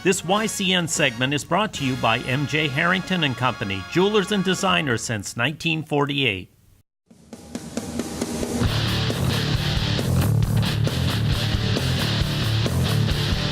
This YCN segment is brought to you by M.J. Harrington and Company, jewelers and designers since 1948.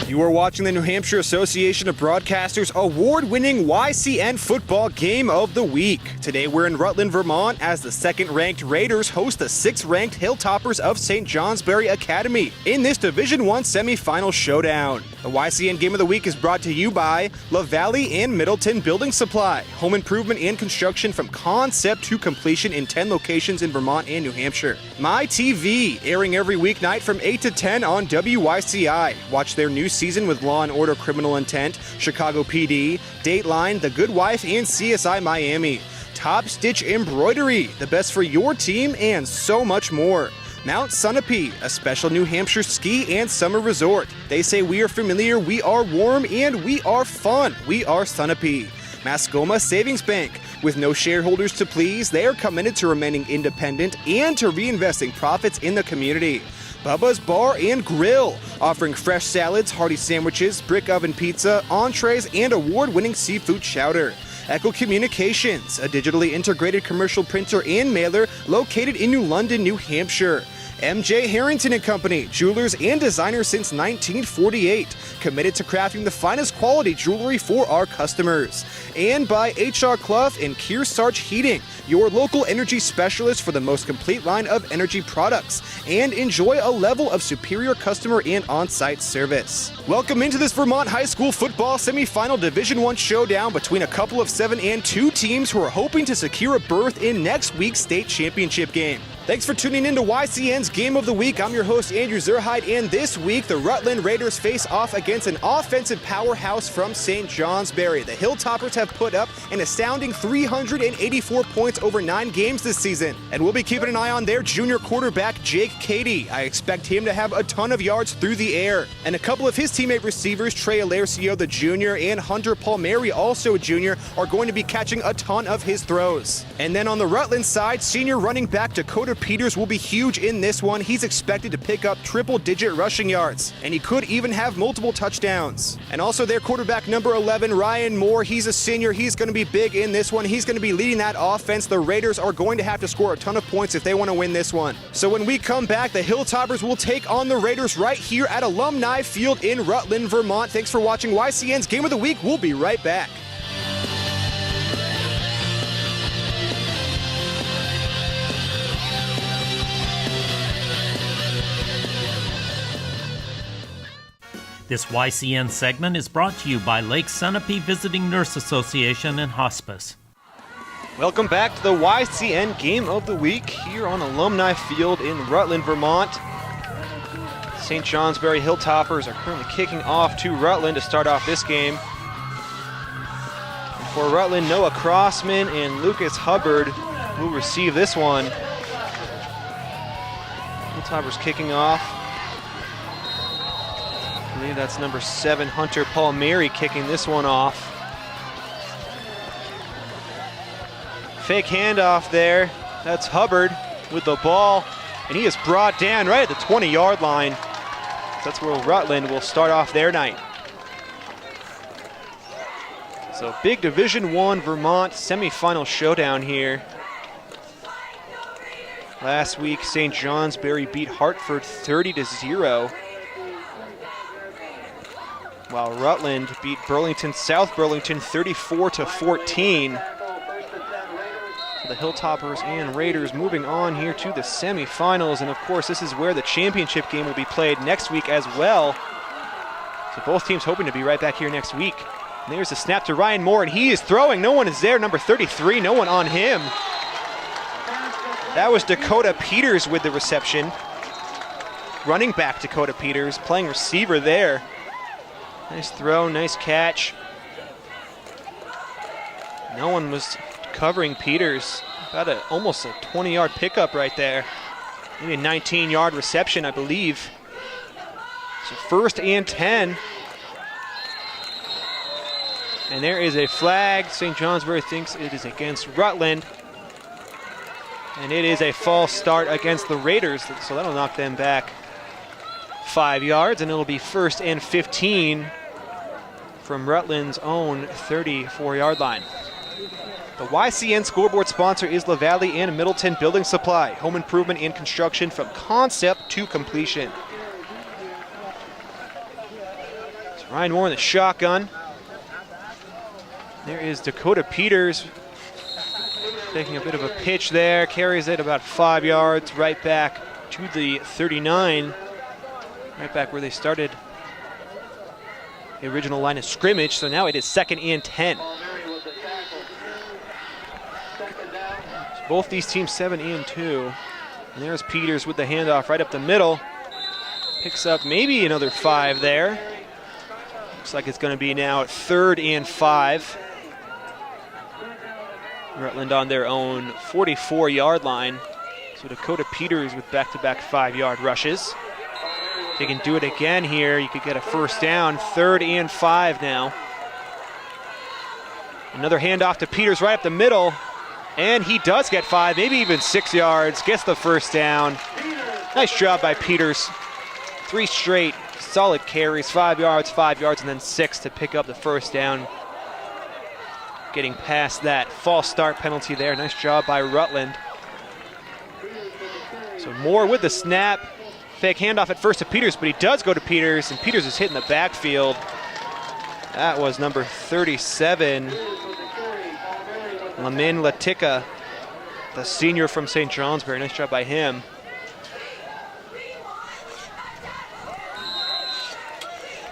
You are watching the New Hampshire Association of Broadcasters award-winning YCN Football Game of the Week. Today we're in Rutland, Vermont as the second-ranked Raiders host the 6th-ranked Hilltoppers of St. Johnsbury Academy in this Division I semifinal showdown. The YCN Game of the Week is brought to you by La Valley and Middleton Building Supply, home improvement and construction from concept to completion in 10 locations in Vermont and New Hampshire. My TV, airing every weeknight from 8 to 10 on WYCI. Watch their new season with Law & Order Criminal Intent, Chicago PD, Dateline, The Good Wife, and CSI Miami. Top Stitch Embroidery, the best for your team, and so much more. Mount Sunapee, a special New Hampshire ski and summer resort. They say we are familiar, we are warm, and we are fun. We are Sunapee. Mascoma Savings Bank. With no shareholders to please, they are committed to remaining independent and to reinvesting profits in the community. Bubba's Bar and Grill, offering fresh salads, hearty sandwiches, brick oven pizza, entrees, and award-winning seafood chowder. Echo Communications, a digitally integrated commercial printer and mailer located in New London, New Hampshire. M.J. Harrington and Company, jewelers and designers since 1948, committed to crafting the finest quality jewelry for our customers. And by H.R. Clough and Kearsarge Heating, your local energy specialist for the most complete line of energy products, and enjoy a level of superior customer and on-site service. Welcome into this Vermont High School football semifinal Division I showdown between a couple of 7-2 teams who are hoping to secure a berth in next week's state championship game. Thanks for tuning in to YCN's Game of the Week. I'm your host, Andrew Zerhide, and this week, the Rutland Raiders face off against an offensive powerhouse from St. Johnsbury. The Hilltoppers have put up an astounding 384 points over 9 games this season, and we'll be keeping an eye on their junior quarterback, Jake Cady. I expect him to have a ton of yards through the air, and a couple of his teammate receivers, Trey Alercio, the junior, and Hunter Palmieri, also a junior, are going to be catching a ton of his throws. And then on the Rutland side, senior running back Dakota Peters will be huge in this one. He's expected to pick up triple-digit rushing yards, and he could even have multiple touchdowns. And also their quarterback number 11, Ryan Moore, he's a senior. He's going to be big in this one. He's going to be leading that offense. The Raiders are going to have to score a ton of points if they want to win this one. So when we come back, the Hilltoppers will take on the Raiders right here at Alumni Field in Rutland, Vermont. Thanks for watching YCN's Game of the Week. We'll be right back. This YCN segment is brought to you by Lake Sunapee Visiting Nurse Association and Hospice. Welcome back to the YCN Game of the Week here on Alumni Field in Rutland, Vermont. St. Johnsbury Hilltoppers are currently kicking off to Rutland to start off this game. And for Rutland, Noah Crossman and Lucas Hubbard will receive this one. Hilltoppers kicking off. I believe that's number 7, Hunter Palmieri, kicking this one off. Fake handoff there. That's Hubbard with the ball, and he is brought down right at the 20-yard line. That's where Rutland will start off their night. So big Division I Vermont semifinal showdown here. Last week, St. Johnsbury beat Hartford 30-0. While Rutland beat South Burlington 34-14. So the Hilltoppers and Raiders moving on here to the semifinals, and of course this is where the championship game will be played next week as well. So both teams hoping to be right back here next week. And there's the snap to Ryan Moore, and he is throwing. No one is there, number 33, no one on him. That was Dakota Peters with the reception. Running back Dakota Peters, playing receiver there. Nice throw, nice catch. No one was covering Peters. About almost a 20-yard pickup right there. Maybe a 19-yard reception, I believe. So 1st and 10. And there is a flag. St. Johnsbury thinks it is against Rutland. And it is a false start against the Raiders, so that'll knock them back 5 yards, and it'll be 1st and 15 from Rutland's own 34-yard line. The YCN scoreboard sponsor is LaValle and Middleton Building Supply. Home improvement and construction from concept to completion. So Ryan Moore in the shotgun. There is Dakota Peters taking a bit of a pitch there. Carries it about 5 yards right back to the 39. Right back where they started the original line of scrimmage. So now it is 2nd and 10. Both these teams 7 and 2. And there's Peters with the handoff right up the middle. Picks up maybe another 5 there. Looks like it's going to be now 3rd and 5. Rutland on their own 44-yard line. So Dakota Peters with back-to-back 5-yard rushes. If they can do it again here, you could get a first down. 3rd and 5 now. Another handoff to Peters right up the middle. And he does get 5, maybe even 6 yards, gets the first down. Nice job by Peters. 3 straight solid carries, 5 yards, and then 6 to pick up the first down. Getting past that false start penalty there. Nice job by Rutland. So Moore with the snap. Fake handoff at first to Peters, but he does go to Peters, and Peters is hit in the backfield. That was number 37. Lamin Latika, the senior from St. Johnsbury. Nice job by him.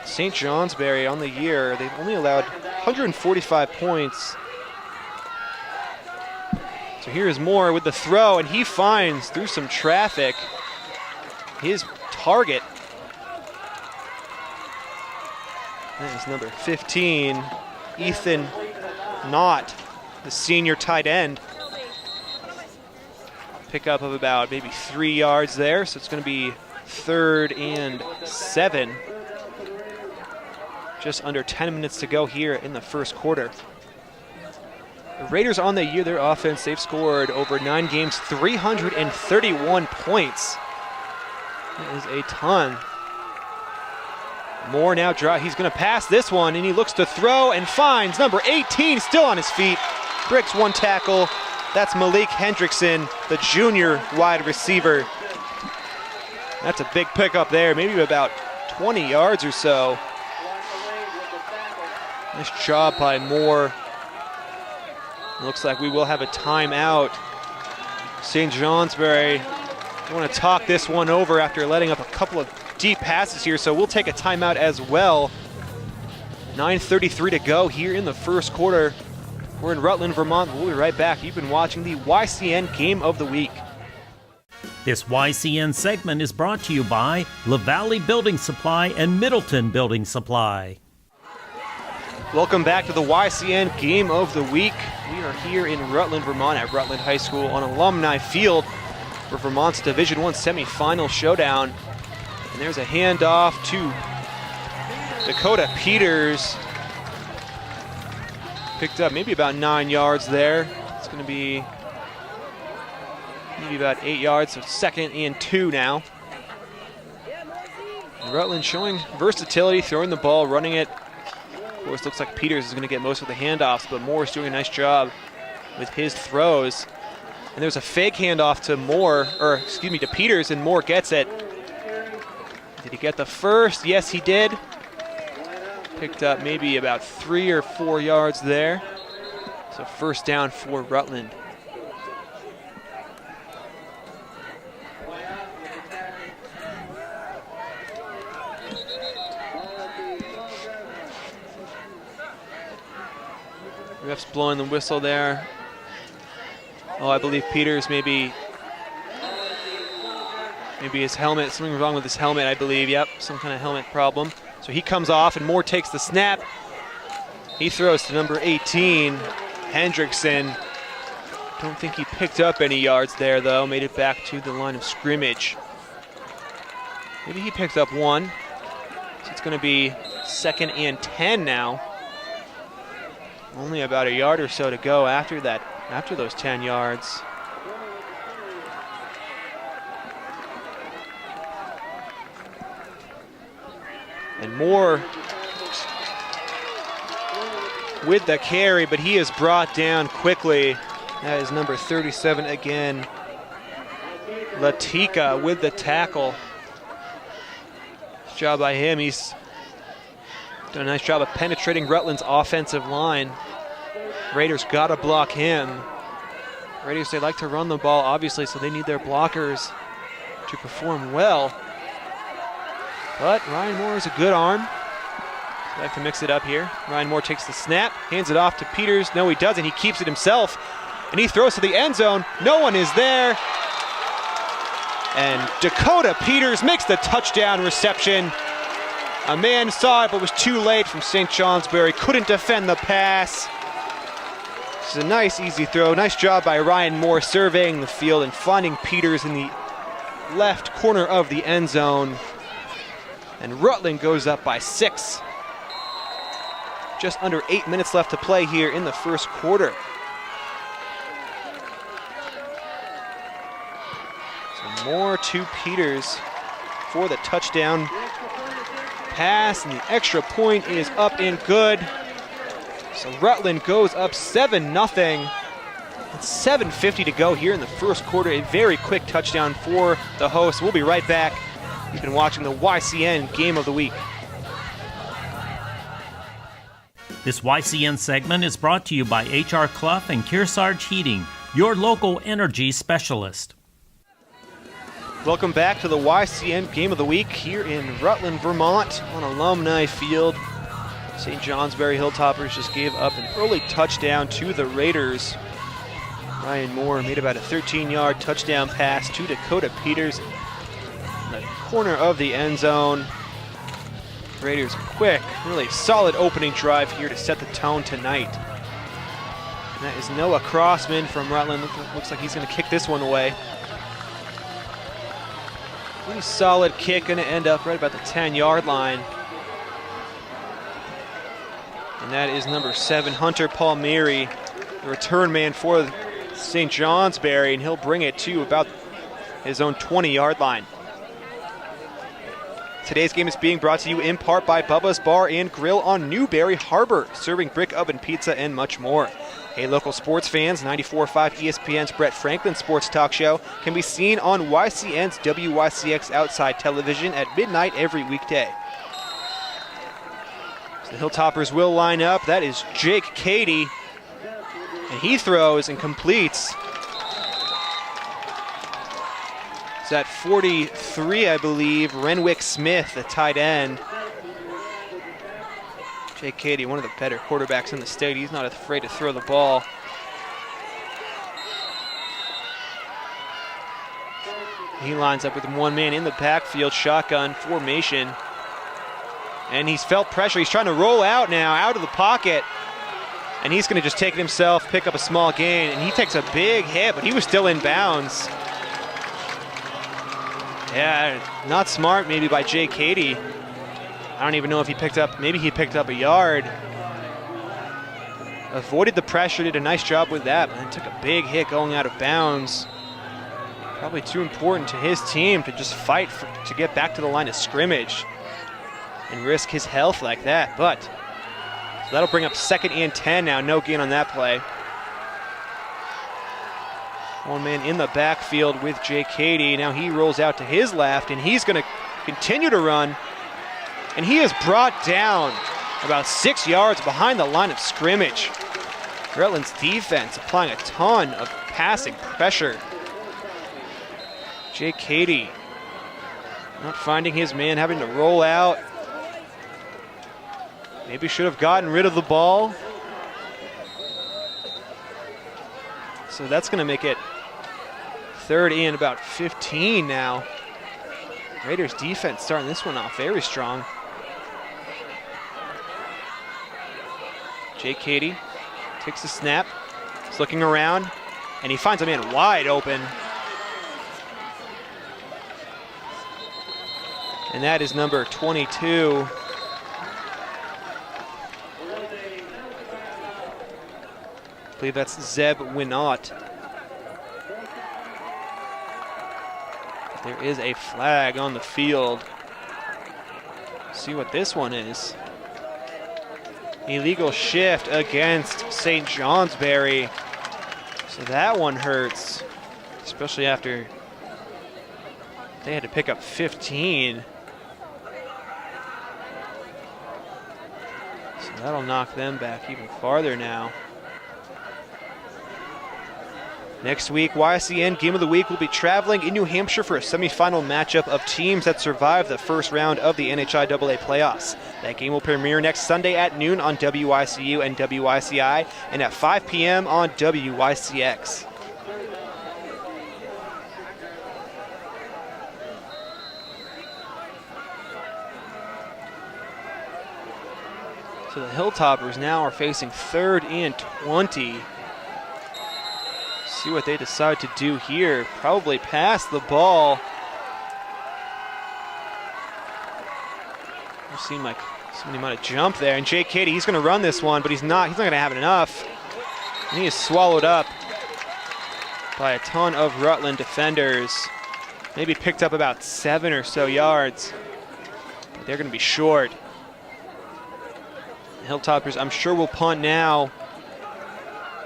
St. Johnsbury on the year, they've only allowed 145 points. So here's Moore with the throw, and he finds, through some traffic, his target. That is number 15, Ethan Knott, the senior tight end. Pickup of about maybe 3 yards there, so it's going to be 3rd and 7. Just under 10 minutes to go here in the first quarter. The Raiders on the year, their offense, they've scored over 9 games, 331 points. That is a ton. Moore now he's going to pass this one, and he looks to throw and finds number 18 still on his feet. Breaks 1 tackle. That's Malik Hendrickson, the junior wide receiver. That's a big pickup there, maybe about 20 yards or so. Nice job by Moore. Looks like we will have a timeout. St. Johnsbury, they want to talk this one over after letting up a couple of deep passes here, so we'll take a timeout as well. 9:33 to go here in the first quarter. We're in Rutland, Vermont. We'll be right back. You've been watching the YCN Game of the Week. This YCN segment is brought to you by LaValle Building Supply and Middleton Building Supply. Welcome back to the YCN Game of the Week. We are here in Rutland, Vermont at Rutland High School on Alumni Field for Vermont's Division I semifinal showdown. And there's a handoff to Dakota Peters. Picked up maybe about 9 yards there. It's going to be maybe about 8 yards, so 2nd and 2 now. And Rutland showing versatility, throwing the ball, running it. Of course, looks like Peters is going to get most of the handoffs, but Moore's doing a nice job with his throws. And there's a fake handoff to to Peters, and Moore gets it. Did he get the first? Yes, he did. Picked up maybe about 3 or 4 yards there. So first down for Rutland. Ref's blowing the whistle there. Oh, I believe Peters maybe his helmet, something wrong with his helmet, I believe. Yep, some kind of helmet problem. So he comes off and Moore takes the snap. He throws to number 18, Hendrickson. Don't think he picked up any yards there though, made it back to the line of scrimmage. Maybe he picked up 1. So it's going to be 2nd and 10 now. Only about a yard or so to go after those 10 yards. And Moore with the carry, but he is brought down quickly. That is number 37 again. Latika with the tackle. Nice job by him. He's done a nice job of penetrating Rutland's offensive line. Raiders gotta block him. Raiders, they like to run the ball, obviously, so they need their blockers to perform well. But Ryan Moore is a good arm. So they like to mix it up here. Ryan Moore takes the snap, hands it off to Peters. No, he doesn't. He keeps it himself, and he throws to the end zone. No one is there. And Dakota Peters makes the touchdown reception. A man saw it, but was too late from St. Johnsbury. Couldn't defend the pass. This is a nice, easy throw. Nice job by Ryan Moore surveying the field and finding Peters in the left corner of the end zone. And Rutland goes up by 6. Just under 8 minutes left to play here in the first quarter. So Moore to Peters for the touchdown pass, and the extra point is up and good. So Rutland goes up 7-0. It's 7:50 to go here in the first quarter. A very quick touchdown for the hosts. We'll be right back. You've been watching the YCN Game of the Week. This YCN segment is brought to you by H.R. Clough and Kearsarge Heating, your local energy specialist. Welcome back to the YCN Game of the Week here in Rutland, Vermont on Alumni Field. St. Johnsbury Hilltoppers just gave up an early touchdown to the Raiders. Ryan Moore made about a 13-yard touchdown pass to Dakota Peters in the corner of the end zone. Raiders quick, really solid opening drive here to set the tone tonight. And that is Noah Crossman from Rutland. Looks like he's going to kick this one away. Pretty solid kick, going to end up right about the 10-yard line. And that is number 7, Hunter Palmieri, the return man for St. Johnsbury, and he'll bring it to about his own 20-yard line. Today's game is being brought to you in part by Bubba's Bar and Grill on Newberry Harbor, serving brick oven pizza and much more. Hey, local sports fans, 94.5 ESPN's Brett Franklin Sports Talk Show can be seen on YCN's WYCX Outside Television at midnight every weekday. So the Hilltoppers will line up. That is Jake Cady, and he throws and completes. It's at 43, I believe, Renwick Smith, the tight end. Jake Cady, one of the better quarterbacks in the state. He's not afraid to throw the ball. He lines up with one man in the backfield, shotgun formation. And he's felt pressure. He's trying to roll out now, out of the pocket. And he's going to just take it himself, pick up a small gain. And he takes a big hit, but he was still in bounds. Yeah, not smart maybe by Jake Cady. I don't even know if he picked up, maybe he picked up a yard. Avoided the pressure, did a nice job with that, but then took a big hit going out of bounds. Probably too important to his team to just fight to get back to the line of scrimmage and risk his health like that. But so that'll bring up 2nd and 10 now, no gain on that play. One man in the backfield with Jake Cady. Now he rolls out to his left, and he's going to continue to run. And he is brought down about 6 yards behind the line of scrimmage. Rutland's defense applying a ton of passing pressure. Jake Cady not finding his man, having to roll out. Maybe should have gotten rid of the ball. So that's going to make it 3rd and about 15 now. Raiders defense starting this one off very strong. Jake Cady takes the snap. He's looking around, and he finds a man wide open. And that is number 22. I believe that's Zeb Winot. There is a flag on the field. See what this one is. illegal shift against St. Johnsbury. So that one hurts, especially after they had to pick up 15. So that'll knock them back even farther now. Next week, YCN Game of the Week will be traveling in New Hampshire for a semifinal matchup of teams that survived the first round of the NHIAA playoffs. That game will premiere next Sunday at noon on WYCU and WYCI and at 5 p.m. on WYCX. So the Hilltoppers now are facing 3rd and 20. See what they decide to do here. Probably pass the ball. It seemed like somebody might have jumped there. And Jake Cady, he's going to run this one, but he's not going to have enough. And he is swallowed up by a ton of Rutland defenders. Maybe picked up about 7 or so yards. But they're going to be short. The Hilltoppers, I'm sure, will punt now.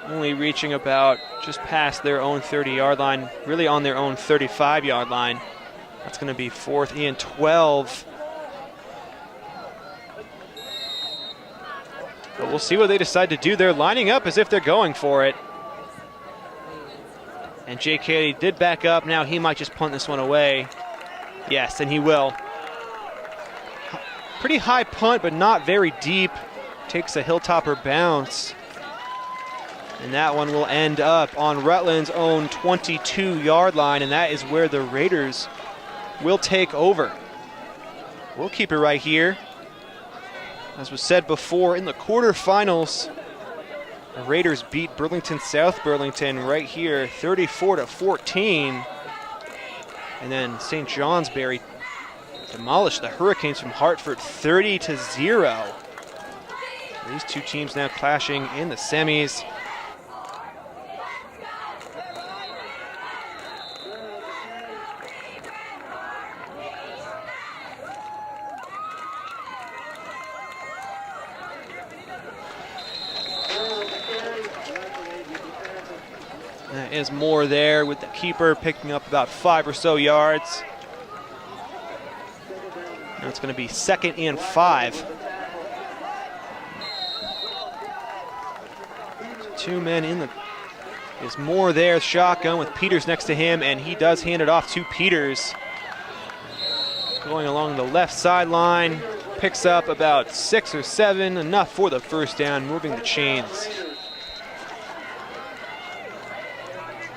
Only reaching about just past their own 30-yard line, really on their own 35-yard line. That's going to be 4th and 12. But we'll see what they decide to do. They're lining up as if they're going for it. And Jake Cady did back up. Now he might just punt this one away. Yes, and he will. Pretty high punt, but not very deep. Takes a Hilltopper bounce. And that one will end up on Rutland's own 22-yard line, and that is where the Raiders will take over. We'll keep it right here. As was said before, in the quarterfinals, the Raiders beat Burlington South Burlington right here, 34-14. And then St. Johnsbury demolished the Hurricanes from Hartford, 30-0. These two teams now clashing in the semis. That is Moore there with the keeper picking up about 5 or so yards. Now it's going to be 2nd and 5. 2 men in the... Is Moore there, shotgun with Peters next to him, and he does hand it off to Peters. Going along the left sideline, picks up about 6 or 7, enough for the first down, moving the chains.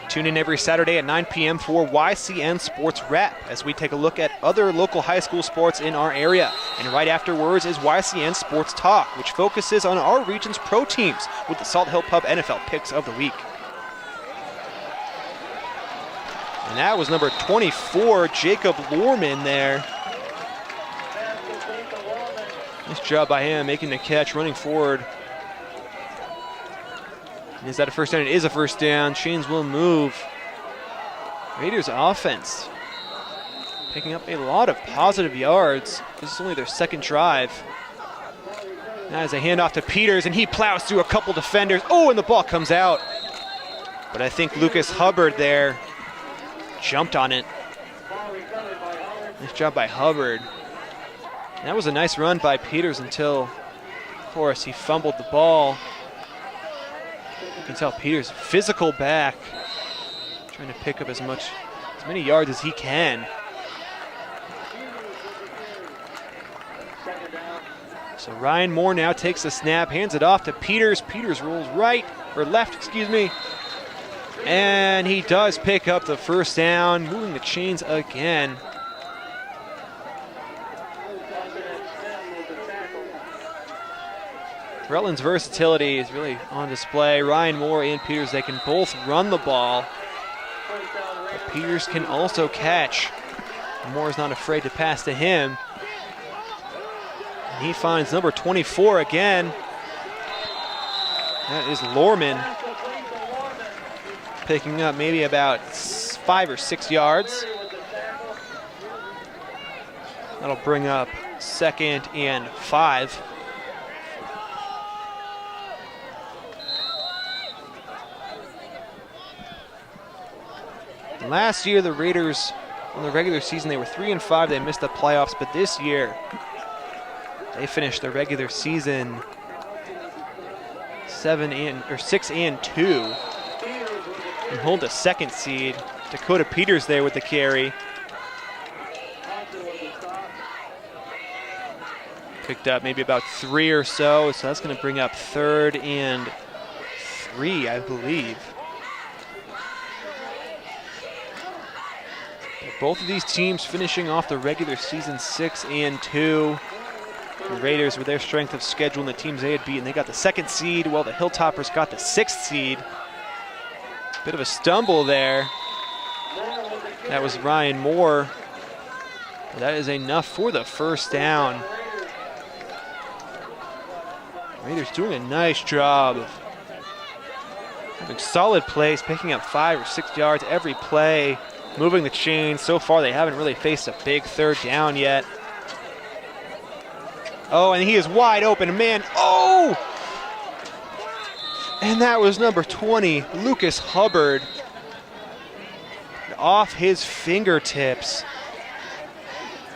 Tune in every Saturday at 9 p.m. for YCN Sports Wrap as we take a look at other local high school sports in our area. And right afterwards is YCN Sports Talk, which focuses on our region's pro teams with the Salt Hill Pub NFL Picks of the Week. And that was number 24, Jacob Lorman there. Nice job by him making the catch, running forward. Is that a first down? It is a first down. Chains will move. Raiders offense picking up a lot of positive yards. This is only their 2nd drive. That is a handoff to Peters, and he plows through a couple defenders. Oh, and the ball comes out. But I think Lucas Hubbard there jumped on it. Nice job by Hubbard. And that was a nice run by Peters until, of course, he fumbled the ball. You can tell Peters, physical back, trying to pick up as many yards as he can. So Ryan Moore now takes the snap, hands it off to Peters. Peters rolls left, and he does pick up the first down, moving the chains again. Rutland's versatility is really on display. Ryan Moore and Peters, they can both run the ball. But Peters can also catch. Moore's not afraid to pass to him. And he finds number 24 again. That is Lorman. Picking up maybe about 5 or 6 yards. That'll bring up 2nd and 5. Last year, the Raiders, on the regular season, they were 3-5. They missed the playoffs, but this year, they finished the regular season 6-2 and hold the second seed. Dakota Peters there with the carry. Picked up maybe about 3 or so that's going to bring up 3rd and 3, I believe. Both of these teams finishing off the regular season 6-2. The Raiders, with their strength of schedule and the teams they had beaten, they got the 2nd seed, while the Hilltoppers got the 6th seed. Bit of a stumble there. That was Ryan Moore. That is enough for the first down. Raiders doing a nice job of having solid plays, picking up 5 or 6 yards every play, moving the chains. So far, they haven't really faced a big 3rd down yet. Oh, and he is wide open, man. Oh! And that was number 20, Lucas Hubbard, off his fingertips.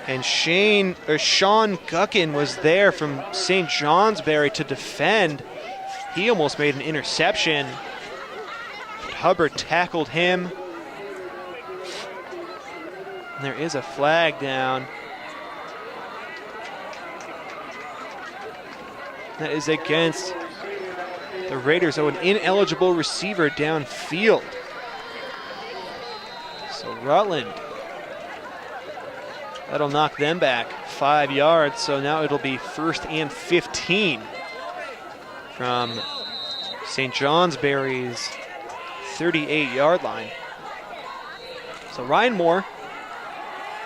And Sean Guckin was there from St. Johnsbury to defend. He almost made an interception, but Hubbard tackled him. And there is a flag down. That is against the Raiders. So an ineligible receiver downfield. So Rutland, that'll knock them back 5 yards. So now it'll be 1st and 15 from St. Johnsbury's 38-yard line. So Ryan Moore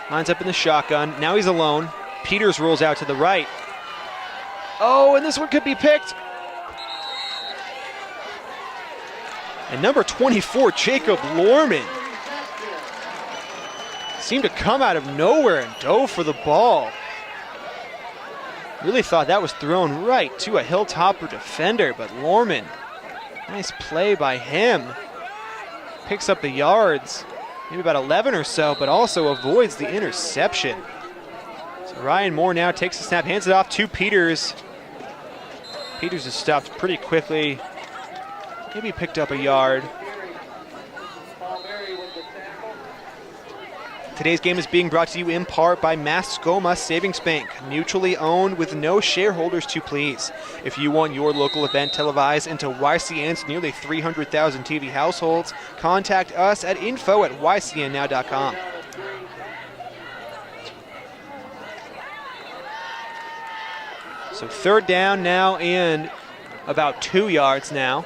lines up in the shotgun. Now he's alone. Peters rolls out to the right. Oh, and this one could be picked. And number 24, Jacob Lorman, seemed to come out of nowhere and dove for the ball. Really thought that was thrown right to a Hilltopper defender, but Lorman, nice play by him. Picks up the yards, maybe about 11 or so, but also avoids the interception. So Ryan Moore now takes the snap, hands it off to Peters. Peters is stopped pretty quickly. Maybe picked up a yard. Today's game is being brought to you in part by Mascoma Savings Bank, mutually owned with no shareholders to please. If you want your local event televised into YCN's nearly 300,000 TV households, contact us at info@ycnnow.com. So 3rd down now and about 2 yards now.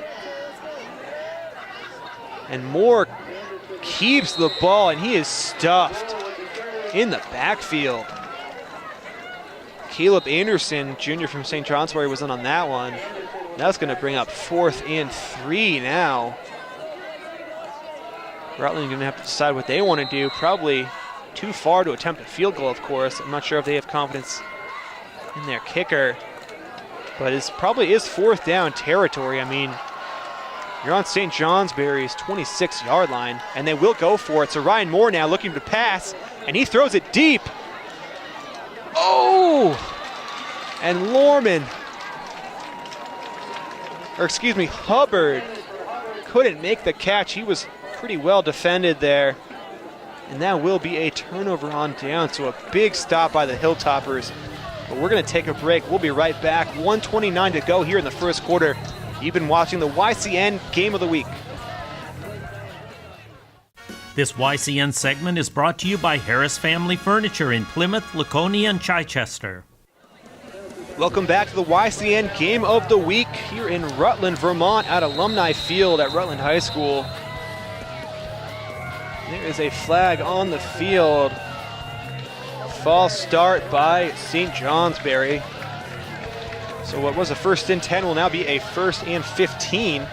And Moore keeps the ball, and he is stuffed in the backfield. Caleb Anderson, Jr. from St. Johnsbury, was in on that one. That's going to bring up 4th and 3 now. Rutland going to have to decide what they want to do. Probably too far to attempt a field goal, of course. I'm not sure if they have confidence in their kicker, but it probably is 4th down territory. I mean, you're on St. Johnsbury's 26-yard line, and they will go for it. So Ryan Moore now looking to pass, and he throws it deep. Oh! And Hubbard couldn't make the catch. He was pretty well defended there. And that will be a turnover on down, so a big stop by the Hilltoppers. But we're going to take a break. We'll be right back. 1:29 to go here in the first quarter. You've been watching the YCN Game of the Week. This YCN segment is brought to you by Harris Family Furniture in Plymouth, Laconia, and Chichester. Welcome back to the YCN Game of the Week here in Rutland, Vermont at Alumni Field at Rutland High School. There is a flag on the field. False start by St. Johnsbury. So what was a 1st and 10 will now be a 1st and 15.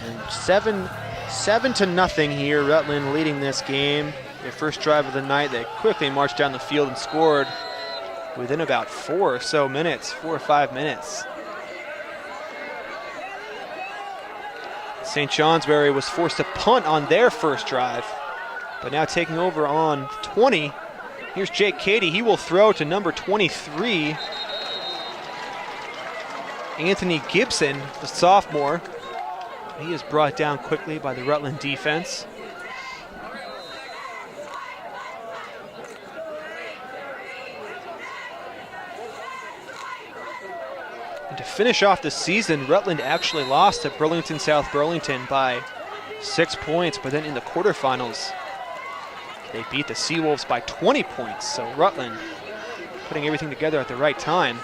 And 7-0 here, Rutland leading this game. Their first drive of the night, they quickly marched down the field and scored within about 4 or 5 minutes. St. Johnsbury was forced to punt on their first drive, but now taking over on 20. Here's Jake Cady. He will throw to number 23, Anthony Gibson, the sophomore. He is brought down quickly by the Rutland defense. And to finish off the season, Rutland actually lost to Burlington South Burlington by 6 points, but then in the quarterfinals, they beat the Seawolves by 20 points. So Rutland putting everything together at the right time.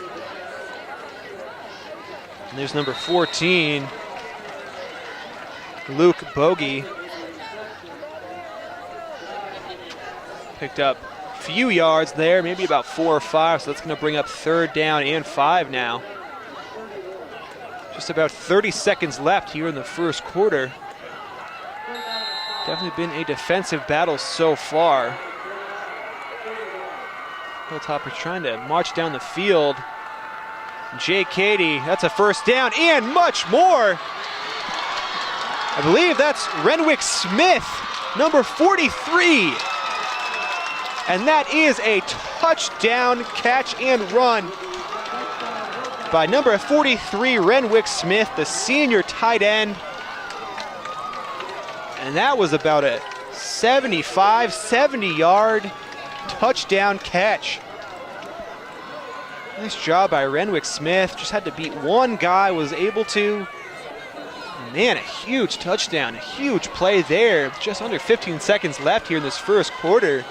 And there's number 14, Luke Bogey. Picked up a few yards there, maybe about 4 or 5, so that's going to bring up 3rd down and 5 now. Just about 30 seconds left here in the first quarter. Definitely been a defensive battle so far. Hilltoppers trying to march down the field. Jay Cady, that's a 1st down and much more. I believe that's Renwick Smith, number 43. And that is a touchdown catch and run by number 43, Renwick Smith, the senior tight end. And that was about a 75, 70-yard touchdown catch. Nice job by Renwick Smith. Just had to beat one guy, was able to. Man, a huge touchdown, a huge play there. Just under 15 seconds left here in this first quarter.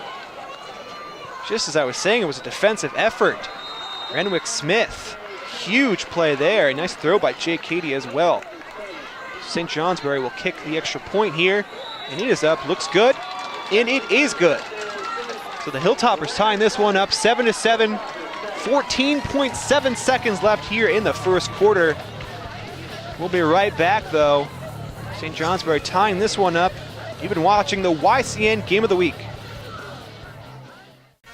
Just as I was saying, it was a defensive effort. Renwick Smith, huge play there. A nice throw by Jake Cady as well. St. Johnsbury will kick the extra point here, and it is up, looks good, and it is good. So the Hilltoppers tying this one up 7-7, 14.7 seconds left here in the first quarter. We'll be right back though. St. Johnsbury tying this one up. You've been watching the YCN Game of the Week.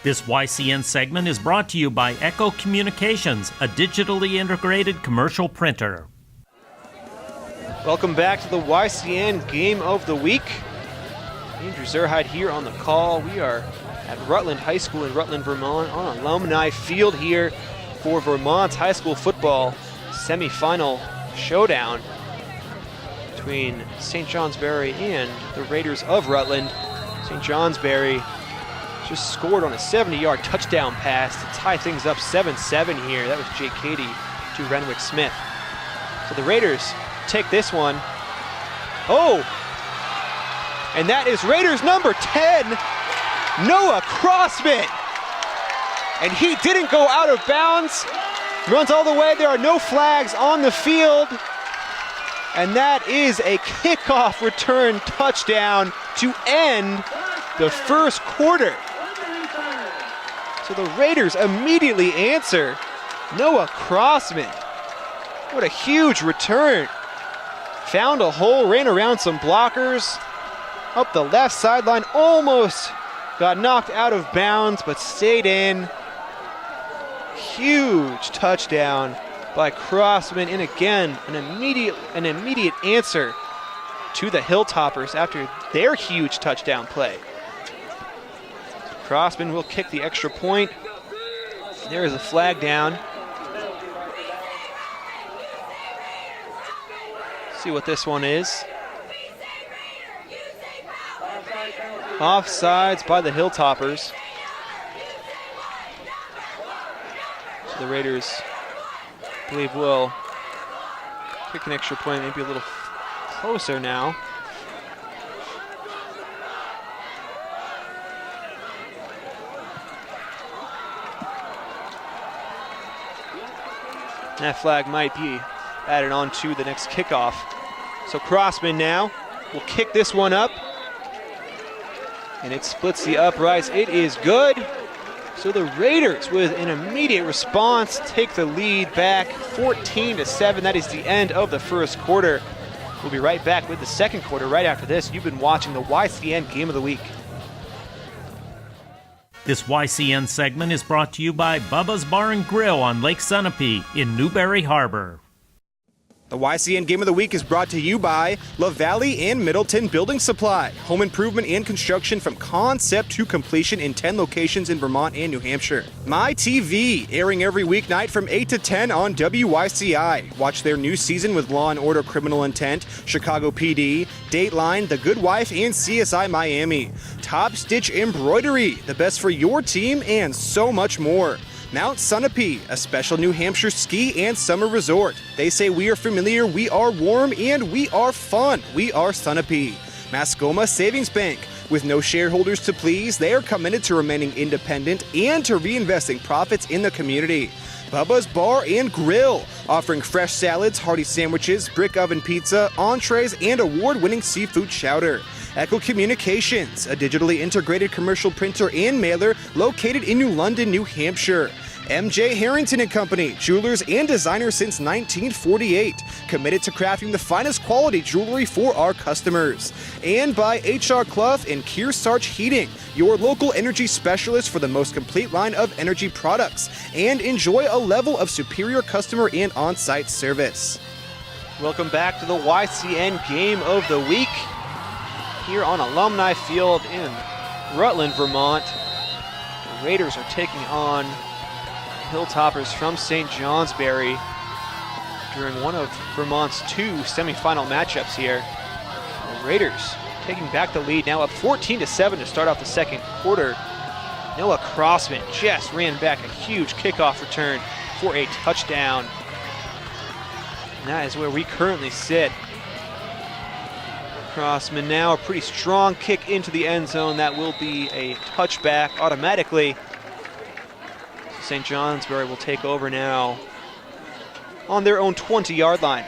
This YCN segment is brought to you by Echo Communications, a digitally integrated commercial printer. Welcome back to the YCN Game of the Week. Andrew Zerhide here on the call. We are at Rutland High School in Rutland, Vermont on Alumni Field here for Vermont's high school football semifinal showdown between St. Johnsbury and the Raiders of Rutland. St. Johnsbury just scored on a 70-yard touchdown pass to tie things up 7-7 here. That was Jake Cady to Renwick Smith. So the Raiders take this one. Oh! And that is Raiders number 10, Noah Crossman. And he didn't go out of bounds. Runs all the way. There are no flags on the field. And that is a kickoff return touchdown to end the first quarter. So the Raiders immediately answer. Noah Crossman. What a huge return. Found a hole, ran around some blockers. Up the left sideline, almost got knocked out of bounds, but stayed in. Huge touchdown by Crossman, and again, an immediate answer to the Hilltoppers after their huge touchdown play. Crossman will kick the extra point. There is a flag down. See what this one is. Offsides by the Hilltoppers. So the Raiders, I believe, will kick an extra point, maybe a little closer now. That flag might be added on to the next kickoff. So Crossman now will kick this one up. And it splits the uprights. It is good. So the Raiders, with an immediate response, take the lead back 14-7. That is the end of the first quarter. We'll be right back with the second quarter right after this. You've been watching the YCN Game of the Week. This YCN segment is brought to you by Bubba's Bar and Grill on Lake Sunapee in Newberry Harbor. The YCN Game of the Week is brought to you by LaValle and Middleton Building Supply. Home improvement and construction from concept to completion in 10 locations in Vermont and New Hampshire. My TV, airing every weeknight from 8 to 10 on WYCI. Watch their new season with Law & Order Criminal Intent, Chicago PD, Dateline, The Good Wife, and CSI Miami. Top Stitch Embroidery, the best for your team, and so much more. Mount Sunapee, a special New Hampshire ski and summer resort. They say we are familiar, we are warm, and we are fun. We are Sunapee. Mascoma Savings Bank. With no shareholders to please, they are committed to remaining independent and to reinvesting profits in the community. Bubba's Bar and Grill, offering fresh salads, hearty sandwiches, brick oven pizza, entrees, and award-winning seafood chowder. Echo Communications, a digitally integrated commercial printer and mailer located in New London, New Hampshire. MJ Harrington & Company, jewelers and designers since 1948, committed to crafting the finest quality jewelry for our customers. And by HR Clough and Kearsarge Heating, your local energy specialist for the most complete line of energy products, and enjoy a level of superior customer and on-site service. Welcome back to the YCN Game of the Week here on Alumni Field in Rutland, Vermont. The Raiders are taking on Hilltoppers from St. Johnsbury during one of Vermont's two semifinal matchups here. The Raiders taking back the lead, now up 14-7 to start off the second quarter. Noah Crossman just ran back a huge kickoff return for a touchdown. And that is where we currently sit. Crossman now a pretty strong kick into the end zone. That will be a touchback automatically. St. Johnsbury will take over now on their own 20-yard line.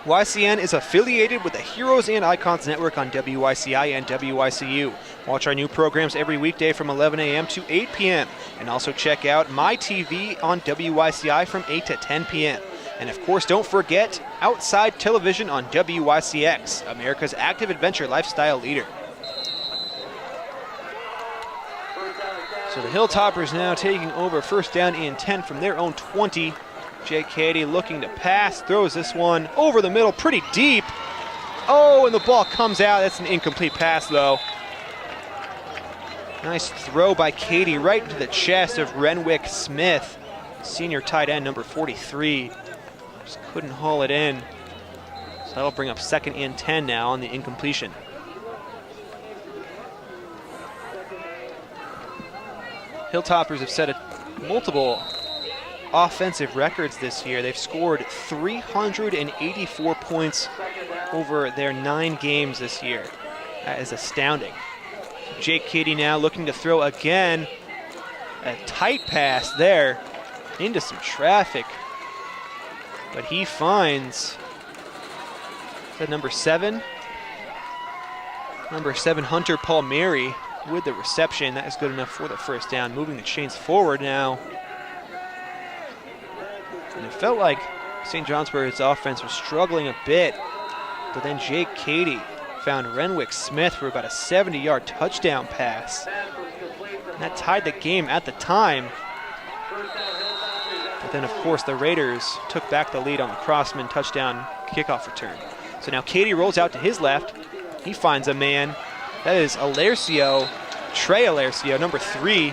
YCN is affiliated with the Heroes and Icons Network on WYCI and WYCU. Watch our new programs every weekday from 11 a.m. to 8 p.m. And also check out My TV on WYCI from 8 to 10 p.m. And of course, don't forget Outside Television on WYCX, America's active adventure lifestyle leader. So the Hilltoppers now taking over, first down and 10 from their own 20. Jake Cady looking to pass, throws this one over the middle pretty deep. Oh, and the ball comes out. That's an incomplete pass though. Nice throw by Cady right into the chest of Renwick Smith, senior tight end number 43. Just couldn't haul it in. So that'll bring up second and 10 now on the incompletion. Hilltoppers have set multiple offensive records this year. They've scored 384 points over their 9 games this year. That is astounding. Jake Cady now looking to throw again. A tight pass there into some traffic. But he finds, is that number 7? Number 7, Hunter Palmieri, with the reception. That is good enough for the first down. Moving the chains forward now. And it felt like St. Johnsbury's offense was struggling a bit, but then Jake Cady found Renwick Smith for about a 70-yard touchdown pass. And that tied the game at the time. But then, of course, the Raiders took back the lead on the Crossman touchdown kickoff return. So now Cady rolls out to his left. He finds a man. That is Trey Alercio, number 3.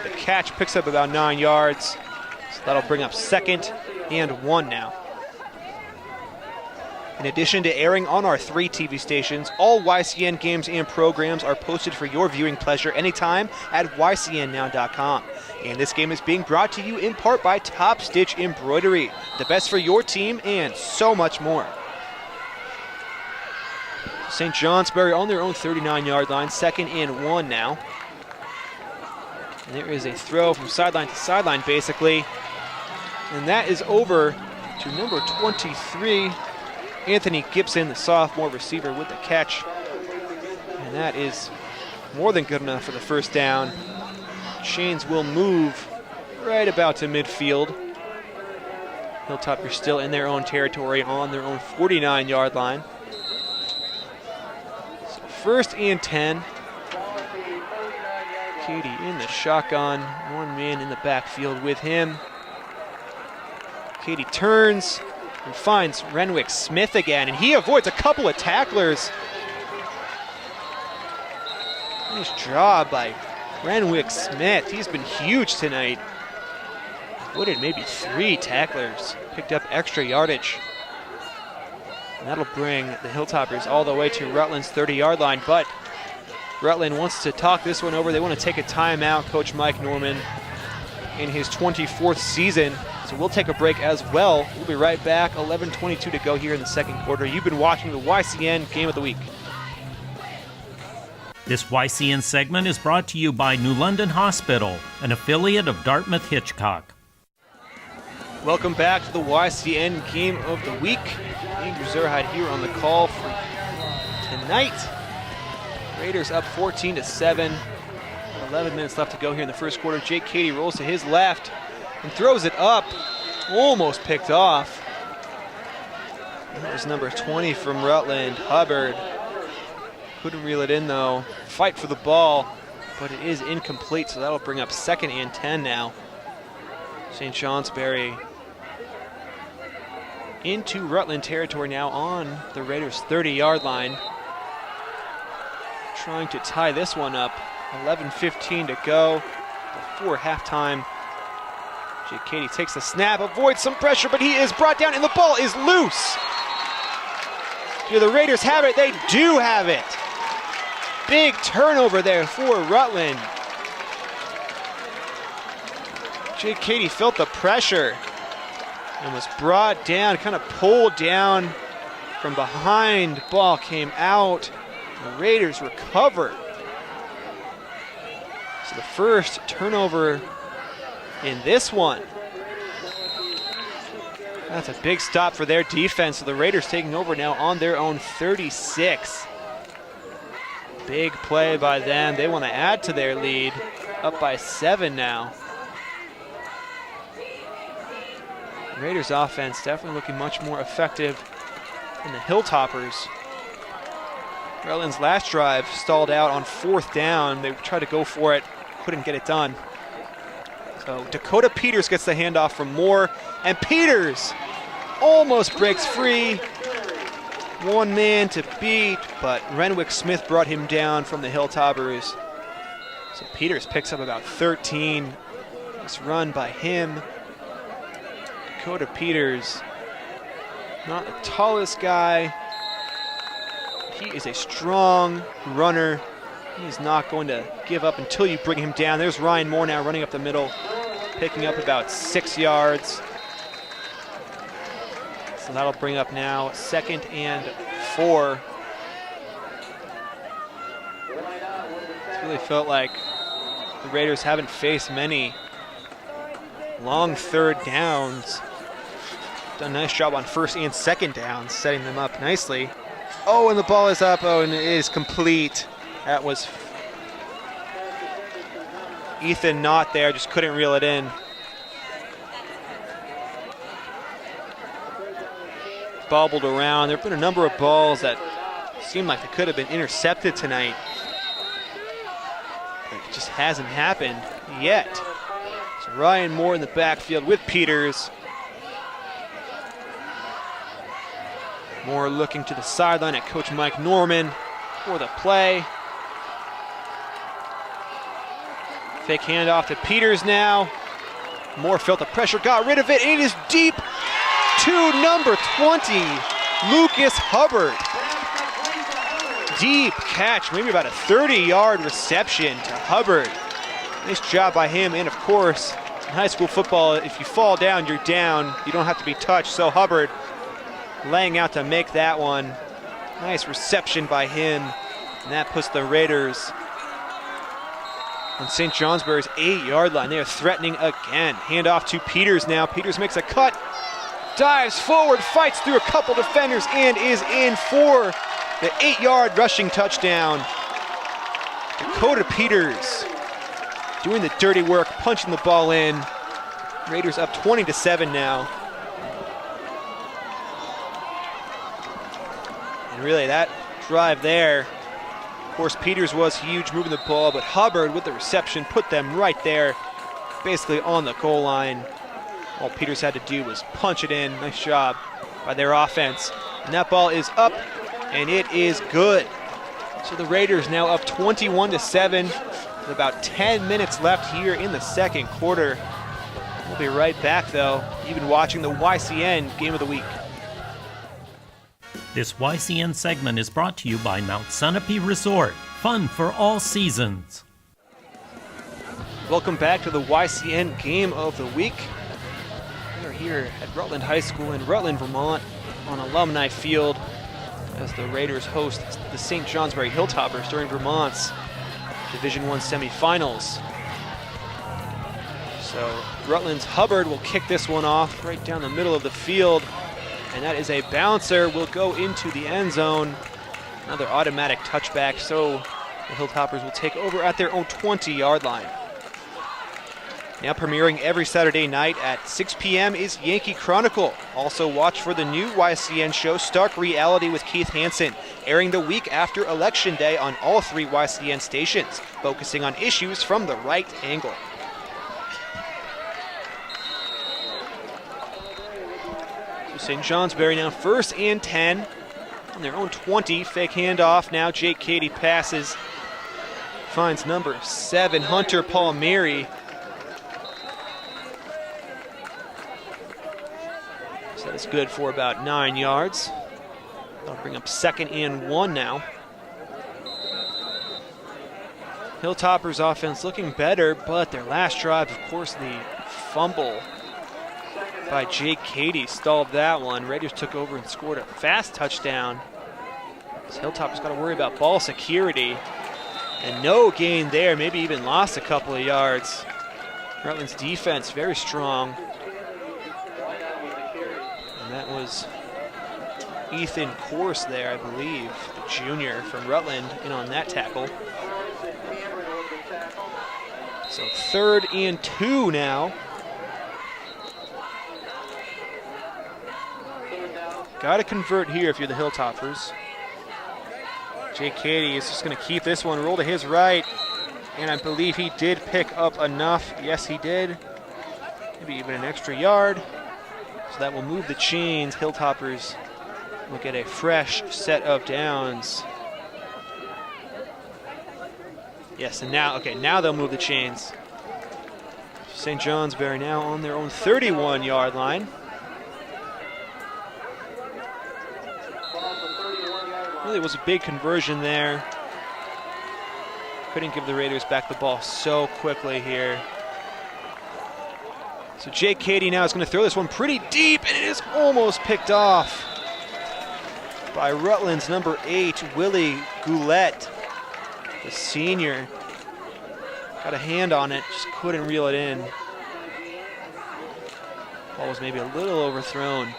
The catch picks up about 9 yards. So that'll bring up second and 1 now. In addition to airing on our 3 TV stations, all YCN games and programs are posted for your viewing pleasure anytime at YCNnow.com. And this game is being brought to you in part by Top Stitch Embroidery, the best for your team and so much more. St. Johnsbury on their own 39-yard line, second and 1 now. And there is a throw from sideline to sideline, basically. And that is over to number 23, Anthony Gibson, the sophomore receiver, with the catch. And that is more than good enough for the first down. Chains will move right about to midfield. Hilltoppers still in their own territory on their own 49-yard line. So first and 10. Cady in the shotgun, 1 man in the backfield with him. Cady turns, and finds Renwick Smith again, and he avoids a couple of tacklers. Nice job by Renwick Smith. He's been huge tonight. Avoided maybe 3 tacklers, picked up extra yardage. And that'll bring the Hilltoppers all the way to Rutland's 30-yard line, but Rutland wants to talk this one over. They want to take a timeout, Coach Mike Norman, in his 24th season. So we'll take a break as well. We'll be right back. 11:22 to go here in the second quarter. You've been watching the YCN Game of the Week. This YCN segment is brought to you by New London Hospital, an affiliate of Dartmouth Hitchcock. Welcome back to the YCN Game of the Week. Andrew Zerhide here on the call for tonight. Raiders up 14-7. 11 minutes left to go here in the first quarter. Jake Cady rolls to his left and throws it up. Almost picked off. That was number 20 from Rutland, Hubbard. Couldn't reel it in though. Fight for the ball, but it is incomplete, so that'll bring up 2nd and 10 now. St. Johnsbury into Rutland territory now on the Raiders' 30-yard line. Trying to tie this one up. 11:15 to go before halftime. Jake Cady takes the snap, avoids some pressure, but he is brought down and the ball is loose. Do the Raiders have it? They do have it. Big turnover there for Rutland. Jake Cady felt the pressure and was brought down, kind of pulled down from behind. Ball came out. The Raiders recovered. So the first turnover in this one. That's a big stop for their defense. So the Raiders taking over now on their own 36. Big play by them. They want to add to their lead. Up by 7 now. Raiders offense definitely looking much more effective than the Hilltoppers. Rutland's last drive stalled out on 4th down. They tried to go for it, couldn't get it done. So Dakota Peters gets the handoff from Moore, and Peters almost breaks free. One man to beat, but Renwick Smith brought him down from the Hilltoppers. So Peters picks up about 13. Nice run by him. Dakota Peters, not the tallest guy. He is a strong runner. He's not going to give up until you bring him down. There's Ryan Moore now running up the middle, picking up about 6 yards. So that'll bring up now 2nd and 4. It's really felt like the Raiders haven't faced many long 3rd downs. Done a nice job on 1st and 2nd downs, setting them up nicely. Oh, and the ball is up. Oh, and it is complete. That was Ethan not there, just couldn't reel it in. Bobbled around. There have been a number of balls that seemed like they could have been intercepted tonight. It just hasn't happened yet. So Ryan Moore in the backfield with Peters. Moore looking to the sideline at Coach Mike Norman for the play. Fake handoff to Peters now. Moore felt the pressure, got rid of it, and it is deep to number 20, Lucas Hubbard. Deep catch, maybe about a 30-yard reception to Hubbard. Nice job by him, and of course, in high school football, if you fall down, you're down. You don't have to be touched, so Hubbard laying out to make that one. Nice reception by him, and that puts the Raiders on St. Johnsbury's 8-yard line. They are threatening again. Handoff to Peters now. Peters makes a cut, dives forward, fights through a couple defenders, and is in for the 8-yard rushing touchdown. Dakota Peters doing the dirty work, punching the ball in. Raiders up 20-7 now. And really that drive there, of course Peters was huge moving the ball, but Hubbard with the reception put them right there, basically on the goal line. All Peters had to do was punch it in. Nice job by their offense. And that ball is up, and it is good. So the Raiders now up 21-7 with about 10 minutes left here in the second quarter. We'll be right back, though. You've been watching the YCN Game of the Week. This YCN segment is brought to you by Mount Sunapee Resort. Fun for all seasons. Welcome back to the YCN Game of the Week. We are here at Rutland High School in Rutland, Vermont on Alumni Field as the Raiders host the St. Johnsbury Hilltoppers during Vermont's Division I semifinals. So Rutland's Hubbard will kick this one off right down the middle of the field, and that is a bouncer, will go into the end zone. Another automatic touchback, so the Hilltoppers will take over at their own 20-yard line. Now premiering every Saturday night at 6 p.m. is Yankee Chronicle. Also watch for the new YCN show Stark Reality with Keith Hansen, airing the week after Election Day on all 3 YCN stations, focusing on issues from the right angle. So St. Johnsbury now 1st and 10 on their own 20. Fake handoff now. Jake Cady passes. Finds number 7, Hunter Palmieri. That is good for about 9 yards. That'll bring up 2nd and 1 now. Hilltoppers offense looking better, but their last drive, of course, the fumble by Jake Cady stalled that one. Raiders took over and scored a fast touchdown. So Hilltoppers got to worry about ball security. And no gain there, maybe even lost a couple of yards. Rutland's defense very strong. And that was Ethan Course there, I believe, the junior from Rutland, in on that tackle. So 3rd and 2 now. Got to convert here if you're the Hilltoppers. Jake Cady is just going to keep this one, roll to his right, and I believe he did pick up enough. Yes, he did. Maybe even an extra yard. So that will move the chains. Hilltoppers will get a fresh set of downs. Yes, and now, okay, now they'll move the chains. St. Johnsbury now on their own 31-yard line. Really was a big conversion there. Couldn't give the Raiders back the ball so quickly here. So Jake Cady now is going to throw this one pretty deep, and it is almost picked off by Rutland's number 8, Willie Goulet, the senior. Got a hand on it, just couldn't reel it in. Ball was maybe a little overthrown.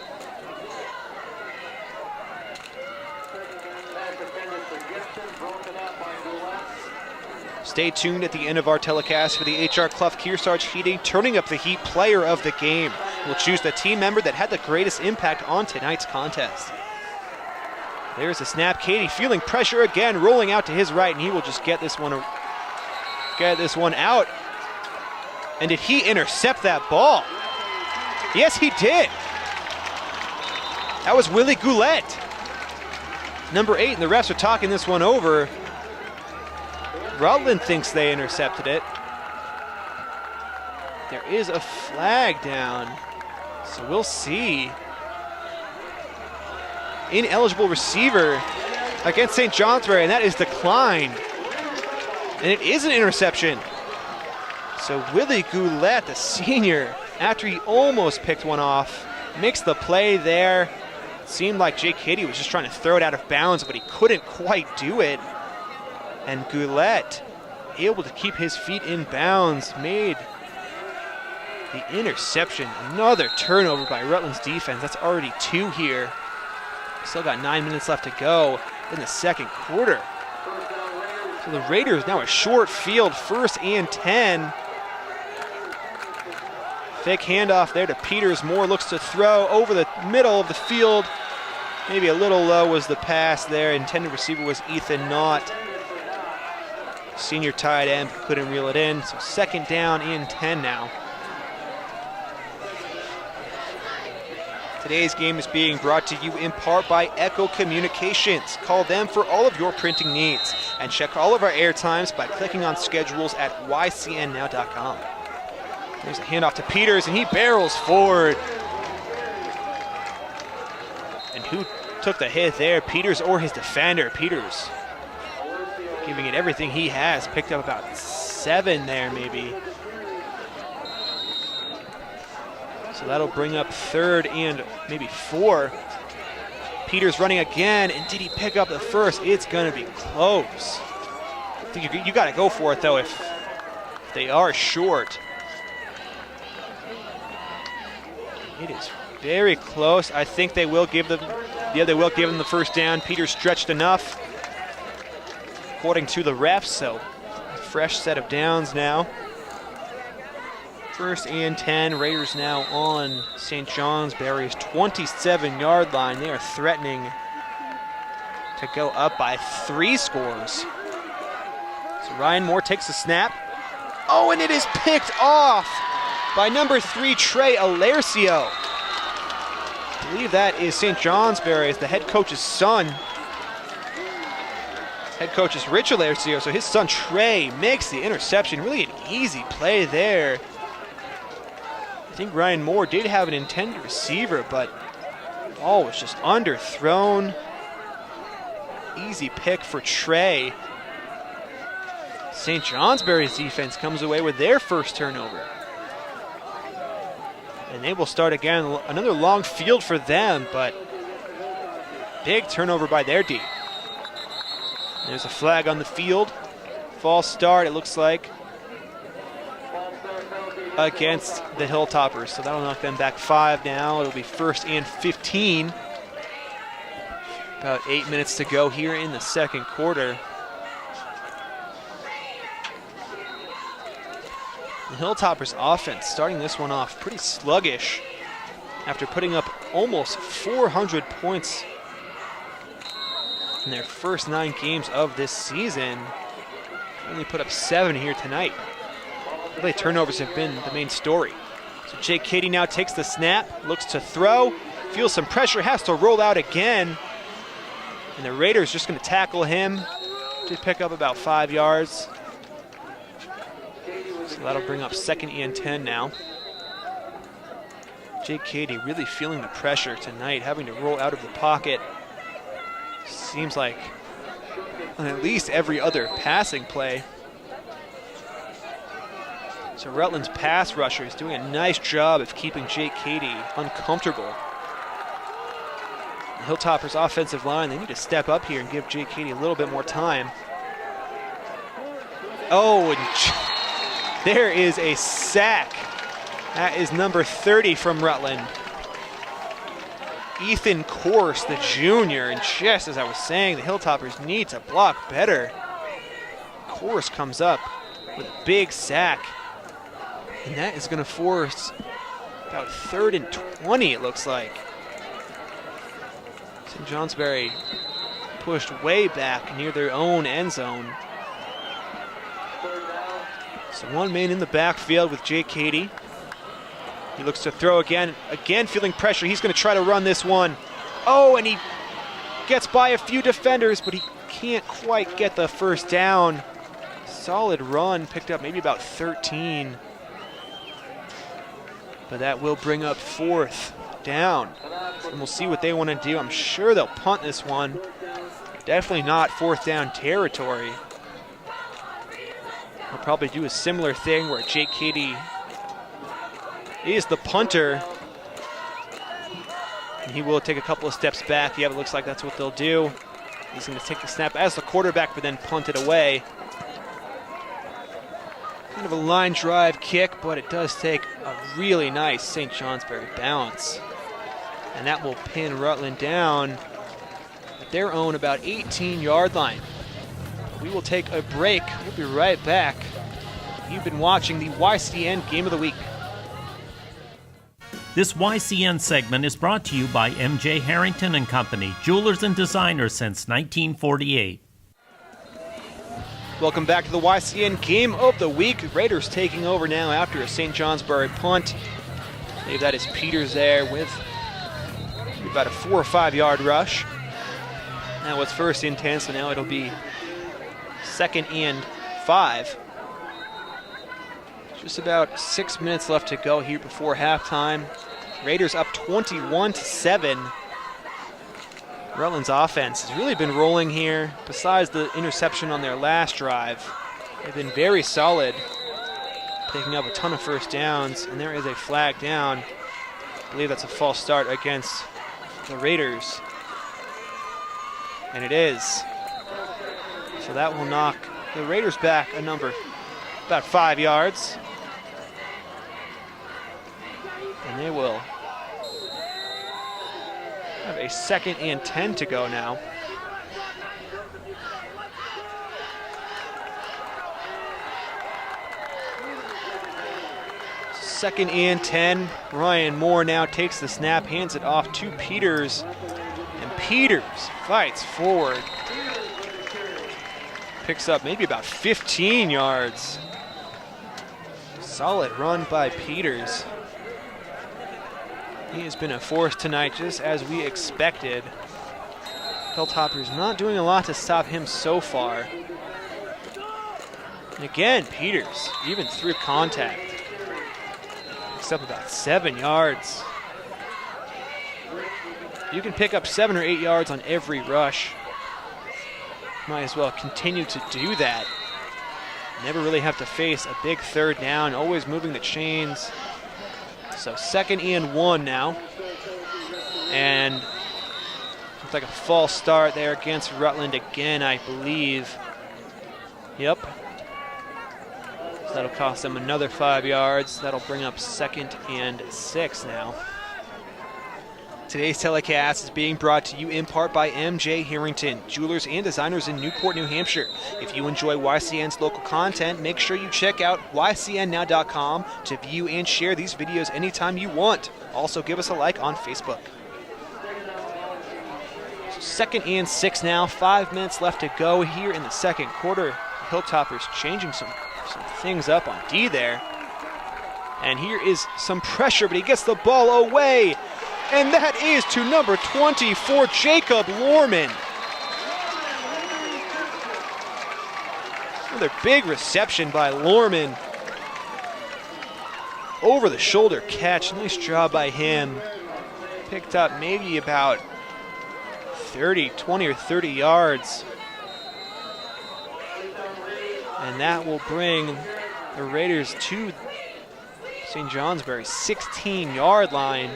Stay tuned at the end of our telecast for the H.R. Clough Kearsarge Heating Turning Up the Heat Player of the Game. We'll choose the team member that had the greatest impact on tonight's contest. There's the snap. Cady feeling pressure again, rolling out to his right, and he will just get this one out. And did he intercept that ball? Yes, he did. That was Willie Goulet, number 8, and the refs are talking this one over. Rutland thinks they intercepted it. There is a flag down, so we'll see. Ineligible receiver against St. Johnsbury, and that is declined. And it is an interception. So Willie Goulet, the senior, after he almost picked one off, makes the play there. It seemed like Jake Cady was just trying to throw it out of bounds, but he couldn't quite do it. And Goulet, able to keep his feet in bounds, made the interception. Another turnover by Rutland's defense. That's already 2 here. Still got 9 minutes left to go in the second quarter. So the Raiders now a short field, 1st and 10. Fake handoff there to Peters. Moore looks to throw over the middle of the field. Maybe a little low was the pass there. Intended receiver was Ethan Knott. Senior tight end couldn't reel it in. So 2nd down and 10 now. Today's game is being brought to you in part by Echo Communications. Call them for all of your printing needs. And check all of our air times by clicking on schedules at ycnnow.com. There's a handoff to Peters, and he barrels forward. And who took the hit there? Peters or his defender? Peters giving it everything he has. Picked up about 7 there, maybe. So that'll bring up 3rd and maybe 4. Peters running again, and did he pick up the first? It's going to be close. I think you got to go for it, though, if they are short. It is very close. I think they will give them, they will give them the first down. Peters stretched enough, according to the refs, so a fresh set of downs now. 1st and 10, Raiders now on St. Johnsbury's 27-yard line. They are threatening to go up by 3 scores. So Ryan Moore takes the snap. Oh, and it is picked off by number 3, Trey Alercio. I believe that is St. Johnsbury, the head coach's son. Head coach is Rich Alercio, so his son Trey makes the interception. Really an easy play there. I think Ryan Moore did have an intended receiver, but the ball was just underthrown. Easy pick for Trey. St. Johnsbury's defense comes away with their first turnover. And they will start again. Another long field for them, but big turnover by their D. There's a flag on the field. False start, it looks like, against the Hilltoppers. So that'll knock them back 5 now. It'll be 1st and 15. About 8 minutes to go here in the second quarter. The Hilltoppers offense starting this one off pretty sluggish after putting up almost 400 points in their first 9 games of this season. Only put up 7 here tonight. Really, turnovers have been the main story. So Jake Cady now takes the snap, looks to throw, feels some pressure, has to roll out again. And the Raiders just going to tackle him. Did pick up about 5 yards. So that'll bring up 2nd and 10 now. Jake Cady really feeling the pressure tonight, having to roll out of the pocket. Seems like on at least every other passing play. So Rutland's pass rusher is doing a nice job of keeping Jake Cady uncomfortable. The Hilltoppers offensive line, they need to step up here and give Jake Cady a little bit more time. Oh, and there is a sack. That is number 30 from Rutland. Ethan Course, the junior, and just as I was saying, the Hilltoppers need to block better. Course comes up with a big sack, and that is going to force about 3rd and 20, it looks like. St. Johnsbury pushed way back near their own end zone. So 1 man in the backfield with Jake Cady. He looks to throw again feeling pressure. He's going to try to run this one. Oh, and he gets by a few defenders, but he can't quite get the first down. Solid run, picked up maybe about 13. But that will bring up 4th down. And we'll see what they want to do. I'm sure they'll punt this one. Definitely not 4th down territory. They'll probably do a similar thing where Jake Cady is the punter. And he will take a couple of steps back. Yeah, it looks like that's what they'll do. He's going to take the snap as the quarterback, but then punt it away. Kind of a line drive kick, but it does take a really nice St. Johnsbury bounce. And that will pin Rutland down at their own about 18-yard line. We will take a break. We'll be right back. You've been watching the YCN Game of the Week. This YCN segment is brought to you by MJ Harrington and Company, jewelers and designers since 1948. Welcome back to the YCN Game of the Week. Raiders taking over now after a St. Johnsbury punt. I believe that is Peters there with about a 4 or 5 yard rush. Now it's 1st and 10, so now it'll be 2nd and 5. Just about 6 minutes left to go here before halftime. Raiders up 21-7. Rutland's offense has really been rolling here. Besides the interception on their last drive, they've been very solid, picking up a ton of 1st downs, and there is a flag down. I believe that's a false start against the Raiders. And it is. So that will knock the Raiders back a number, about 5 yards. And they will have a 2nd and 10 to go now. Second and 10. Ryan Moore now takes the snap, hands it off to Peters. And Peters fights forward. Picks up maybe about 15 yards. Solid run by Peters. He has been a force tonight, just as we expected. Hilltoppers not doing a lot to stop him so far. And again, Peters, even through contact, picks up about 7 yards. You can pick up 7 or 8 yards on every rush. Might as well continue to do that. Never really have to face a big 3rd down, always moving the chains. So 2nd and 1 now. And looks like a false start there against Rutland again, I believe. Yep. So that'll cost them another 5 yards. That'll bring up 2nd and 6 now. Today's telecast is being brought to you in part by MJ Harrington, jewelers and designers in Newport, New Hampshire. If you enjoy YCN's local content, make sure you check out YCNnow.com to view and share these videos anytime you want. Also, give us a like on Facebook. 2nd and 6 now, 5 minutes left to go here in the 2nd quarter. Hilltoppers changing some things up on D there. And here is some pressure, but he gets the ball away. And that is to number 24, Jacob Lorman. Another big reception by Lorman. Over the shoulder catch, nice job by him. Picked up maybe about 20 or 30 yards. And that will bring the Raiders to St. Johnsbury 16-yard line.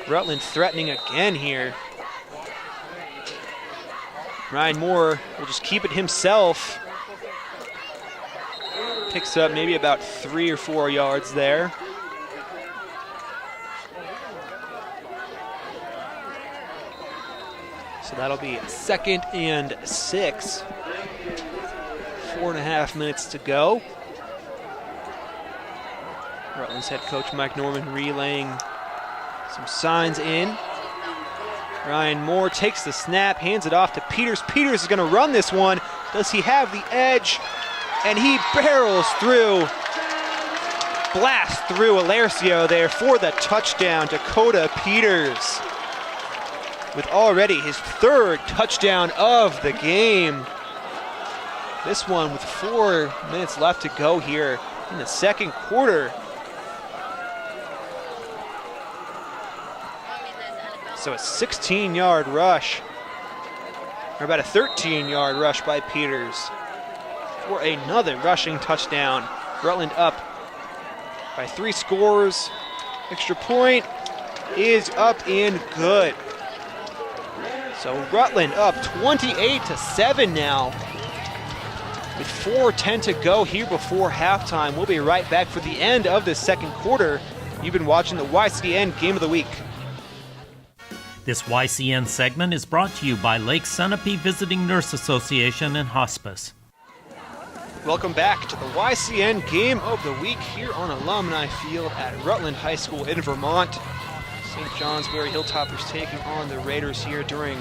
Rutland threatening again here. Ryan Moore will just keep it himself. Picks up maybe about 3 or 4 yards there. So that'll be 2nd and 6. 4.5 minutes to go. Rutland's head coach Mike Norman relaying some signs in. Ryan Moore takes the snap, hands it off to Peters. Peters is going to run this one. Does he have the edge? And he barrels through, blast through Alercio there for the touchdown. Dakota Peters with already his 3rd touchdown of the game. This one with 4 minutes left to go here in the 2nd quarter. So a 16-yard rush, or about a 13-yard rush by Peters for another rushing touchdown. Rutland up by 3 scores. Extra point is up and good. So Rutland up 28-7 now with 4:10 to go here before halftime. We'll be right back for the end of the 2nd quarter. You've been watching the YCN Game of the Week. This YCN segment is brought to you by Lake Sunapee Visiting Nurse Association and Hospice. Welcome back to the YCN Game of the Week here on Alumni Field at Rutland High School in Vermont. St. Johnsbury Hilltoppers taking on the Raiders here during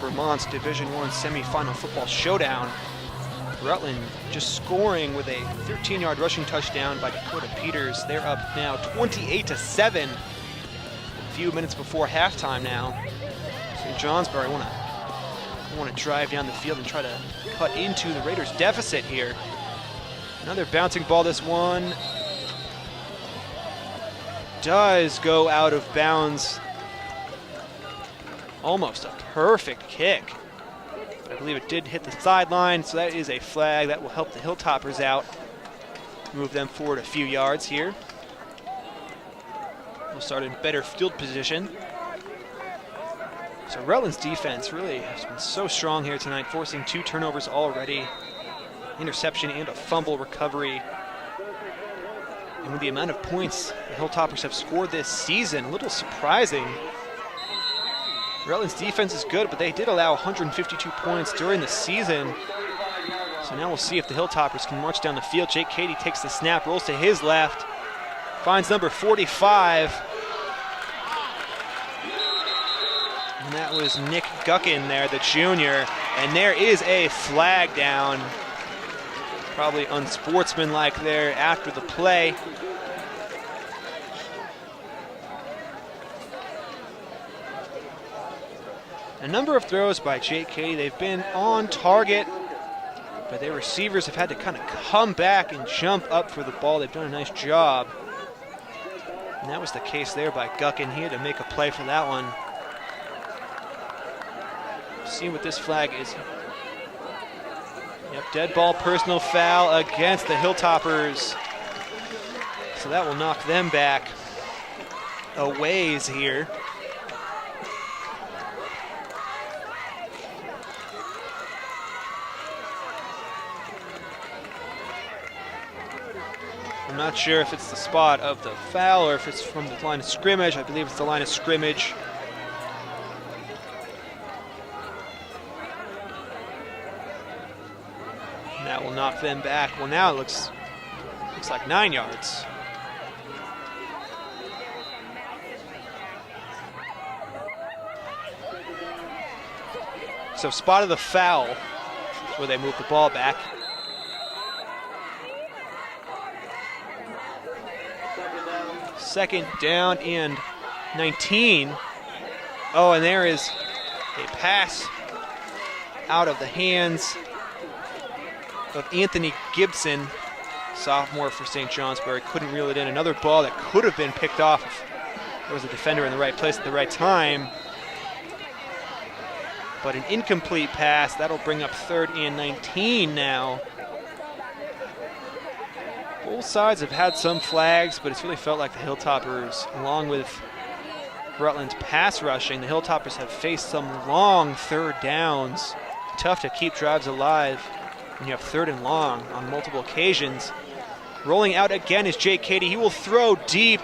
Vermont's Division I semifinal football showdown. Rutland just scoring with a 13-yard rushing touchdown by Dakota Peters. They're up now 28-7. few minutes before halftime now. So Johnsbury want to drive down the field and try to cut into the Raiders' deficit here. Another bouncing ball. This one does go out of bounds. Almost a perfect kick. But I believe it did hit the sideline, so that is a flag. That will help the Hilltoppers out. Move them forward a few yards here. We'll start in better field position. So Rutland's defense really has been so strong here tonight, forcing 2 turnovers already. Interception and a fumble recovery. And with the amount of points the Hilltoppers have scored this season, a little surprising. Rutland's defense is good, but they did allow 152 points during the season. So now we'll see if the Hilltoppers can march down the field. Jake Cady takes the snap, rolls to his left, finds number 45. And that was Nick Guckin there, the junior. And there is a flag down. Probably unsportsmanlike there after the play. A number of throws by Jake Cady, they've been on target, but their receivers have had to kind of come back and jump up for the ball. They've done a nice job. And that was the case there by Guckin. He had to make a play for that one. See what this flag is. Yep, dead ball personal foul against the Hilltoppers. So that will knock them back a ways here. I'm not sure if it's the spot of the foul or if it's from the line of scrimmage. I believe it's the line of scrimmage. And that will knock them back. Well, now it looks like 9 yards. So spot of the foul is where they move the ball back. Second down and 19. Oh, and there is a pass out of the hands of Anthony Gibson, sophomore for St. Johnsbury. Couldn't reel it in. Another ball that could have been picked off if there was a defender in the right place at the right time. But an incomplete pass. That'll bring up 3rd and 19 now. Both sides have had some flags, but it's really felt like the Hilltoppers, along with Rutland's pass rushing, the Hilltoppers have faced some long 3rd downs. Tough to keep drives alive when you have 3rd and long on multiple occasions. Rolling out again is Jake Cady. He will throw deep.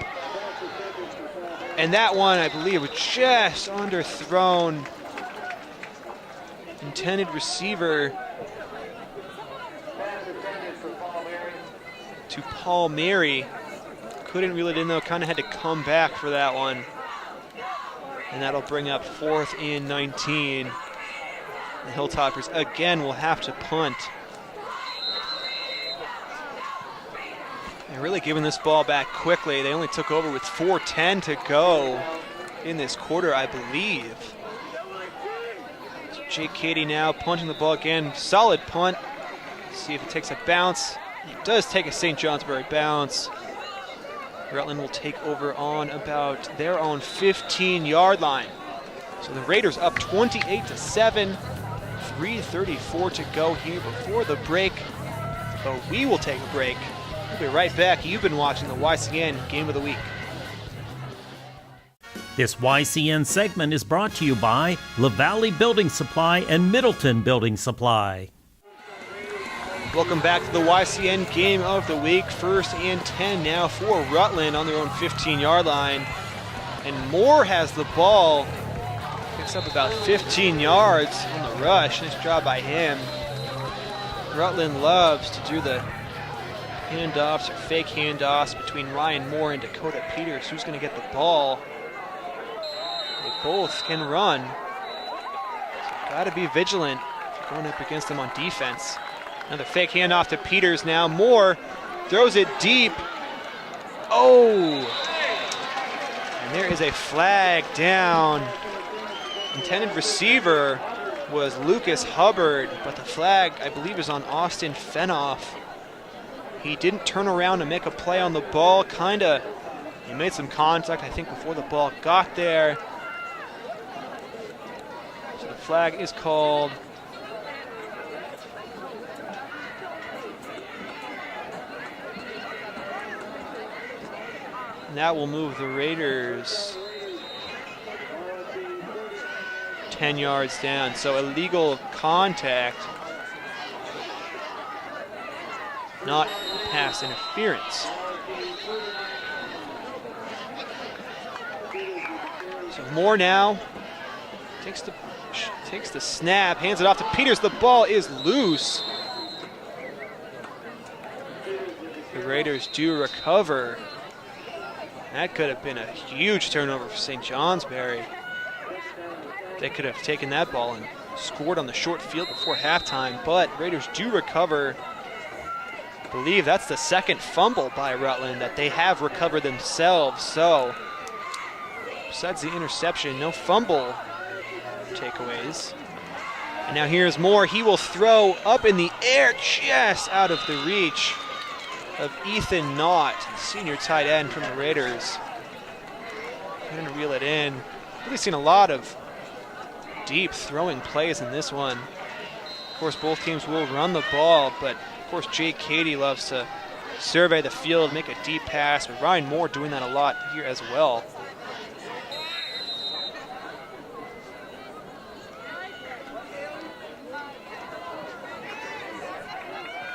And that one, I believe, was just underthrown. Intended receiver to Paul Mary. Couldn't reel it in though, kind of had to come back for that one. And that'll bring up 4th and 19. The Hilltoppers again will have to punt. They're really giving this ball back quickly. They only took over with 4:10 to go in this quarter, I believe. So Jake Cady now punting the ball again. Solid punt. See if it takes a bounce. It does take a St. Johnsbury bounce. Rutland will take over on about their own 15-yard line. So the Raiders up 28-7. 3:34 to go here before the break. But we will take a break. We'll be right back. You've been watching the YCN Game of the Week. This YCN segment is brought to you by LaValley Building Supply and Middleton Building Supply. Welcome back to the YCN Game of the Week. 1st and 10 now for Rutland on their own 15-yard line. And Moore has the ball. Picks up about 15 yards on the rush. Nice job by him. Rutland loves to do the handoffs or fake handoffs between Ryan Moore and Dakota Peters. Who's going to get the ball? They both can run. So got to be vigilant if you're going up against them on defense. Another fake handoff to Peters now. Moore throws it deep. Oh! And there is a flag down. Intended receiver was Lucas Hubbard, but the flag, I believe, is on Austin Fenoff. He didn't turn around to make a play on the ball. He made some contact, I think, before the ball got there. So the flag is called. And that will move the Raiders 10 yards down. So illegal contact, not pass interference. So Moore now takes the snap, hands it off to Peters. The ball is loose. The Raiders do recover. That could have been a huge turnover for St. Johnsbury. They could have taken that ball and scored on the short field before halftime, but Raiders do recover. I believe that's the second fumble by Rutland that they have recovered themselves. So, besides the interception, no fumble takeaways. And now here's Moore. He will throw up in the air, just out of the reach of Ethan Knott, senior tight end from the Raiders. Trying to reel it in. Really seen a lot of deep throwing plays in this one. Of course, both teams will run the ball, but of course, Jake Cady loves to survey the field, make a deep pass, but Ryan Moore doing that a lot here as well.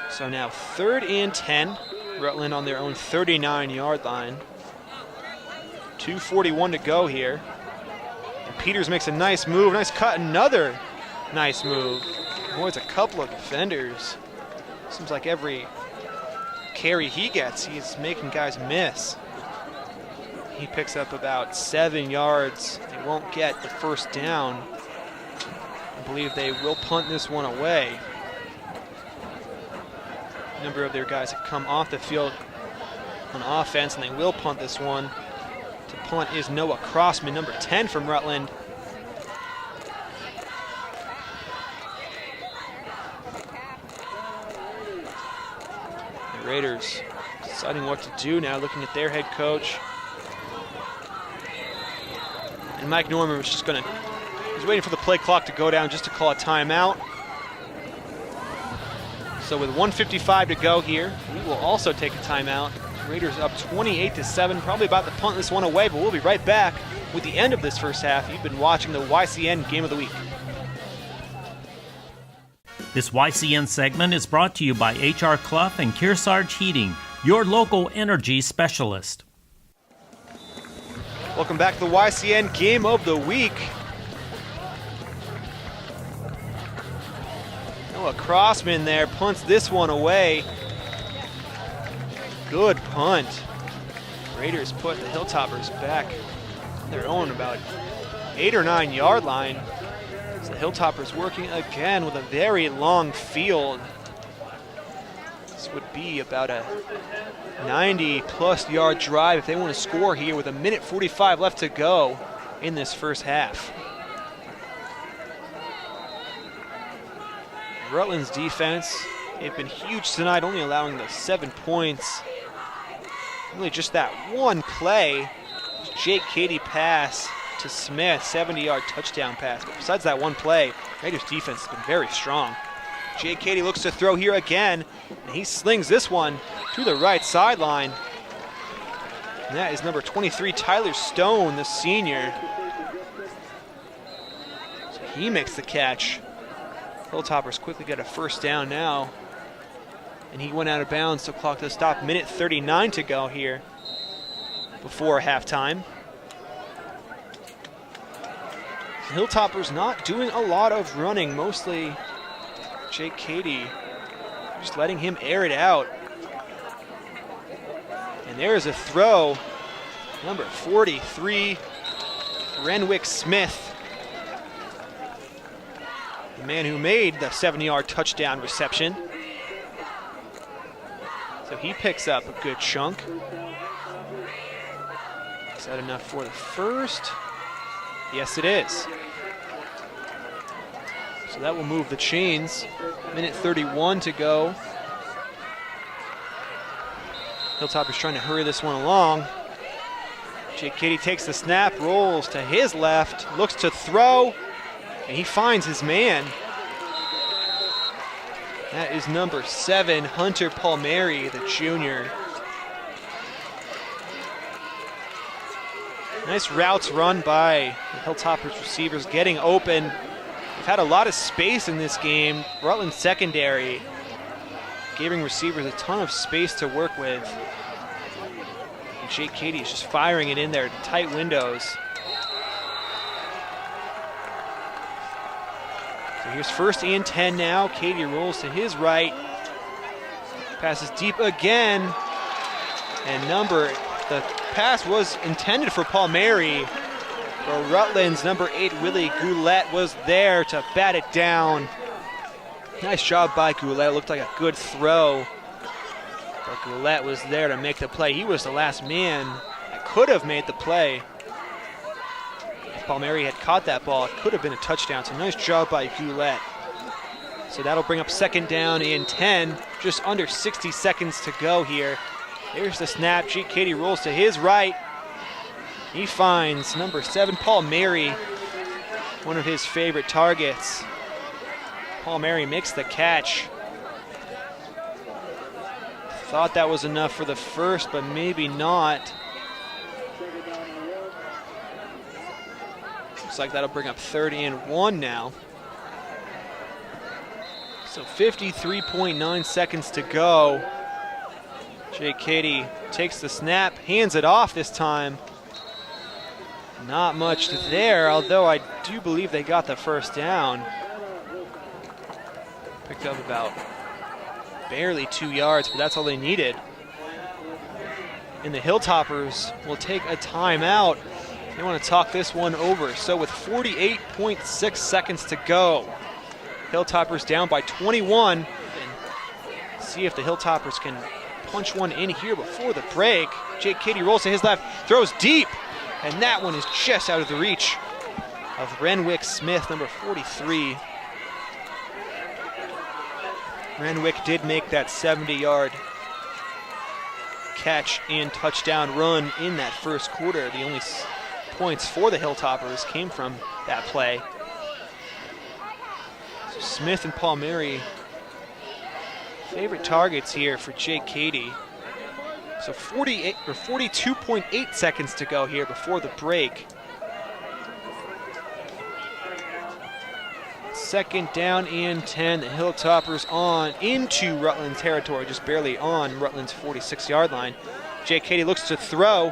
So now 3rd and 10. Rutland on their own 39-yard line. 2:41 to go here. And Peters makes a nice move, nice cut, another nice move. Avoids a couple of defenders. Seems like every carry he gets, he's making guys miss. He picks up about 7 yards. They won't get the first down. I believe they will punt this one away. A number of their guys have come off the field on offense, and they will punt this one. To punt is Noah Crossman, number 10 from Rutland. The Raiders deciding what to do now, looking at their head coach. And Mike Norman was just he's waiting for the play clock to go down just to call a timeout. So with 1:55 to go here, we will also take a timeout. Raiders up 28-7, probably about to punt this one away, but we'll be right back with the end of this first half. You've been watching the YCN Game of the Week. This YCN segment is brought to you by H.R. Clough and Kearsarge Heating, your local energy specialist. Welcome back to the YCN Game of the Week. Noah Crossman there punts this one away. Good punt. Raiders put the Hilltoppers back on their own about 8 or 9 yard line. So the Hilltoppers working again with a very long field. This would be about a 90-plus yard drive if they want to score here with 1:45 left to go in this first half. Rutland's defense, they've been huge tonight, only allowing the 7 points. Really just that one play, Jake Cady pass to Smith, 70-yard touchdown pass. But besides that one play, Raiders defense has been very strong. Jake Cady looks to throw here again, and he slings this one to the right sideline. And that is number 23, Tyler Stone, the senior. So he makes the catch. Hilltoppers quickly get a first down now. And he went out of bounds, so clock to stop. 1:39 to go here before halftime. Hilltoppers not doing a lot of running, mostly Jake Cady, just letting him air it out. And there's a throw, number 43, Renwick Smith, the man who made the 70-yard touchdown reception. So he picks up a good chunk. Is that enough for the first? Yes, it is. So that will move the chains. Minute 31 to go. Hilltoppers trying to hurry this one along. Jake Cady takes the snap, rolls to his left, looks to throw, and he finds his man. That is number 7, Hunter Palmieri, the junior. Nice routes run by the Hilltoppers receivers, getting open. They've had a lot of space in this game. Rutland secondary giving receivers a ton of space to work with. And Jake Cady is just firing it in there, tight windows. So here's 1st and 10 now. Cady rolls to his right. Passes deep again. And the pass was intended for Palmieri, but Rutland's number 8, Willie Goulet, was there to bat it down. Nice job by Goulet. It looked like a good throw, but Goulet was there to make the play. He was the last man that could have made the play. If Palmieri had caught that ball, it could have been a touchdown, so nice job by Goulet. So that'll bring up 2nd down and 10, just under 60 seconds to go here. Here's the snap. Jake Cady rolls to his right. He finds number 7, Palmieri, one of his favorite targets. Palmieri makes the catch. Thought that was enough for the first, but maybe not. Looks like that'll bring up 3rd and 1 now. So 53.9 seconds to go. Jake Cady takes the snap, hands it off this time. Not much there, although I do believe they got the 1st down. Picked up about barely 2 yards, but that's all they needed. And the Hilltoppers will take a timeout. They want to talk this one over. So with 48.6 seconds to go, Hilltoppers down by 21. And see if the Hilltoppers can punch one in here before the break. Jake Cady rolls to his left, throws deep, and that one is just out of the reach of Renwick Smith, number 43. Renwick did make that 70-yard catch and touchdown run in that first quarter. The only points for the Hilltoppers came from that play. So Smith and Palmieri, favorite targets here for Jake Cady. So 42.8 seconds to go here before the break. 2nd down and 10. The Hilltoppers on into Rutland territory, just barely on Rutland's 46-yard line. Jake Cady looks to throw,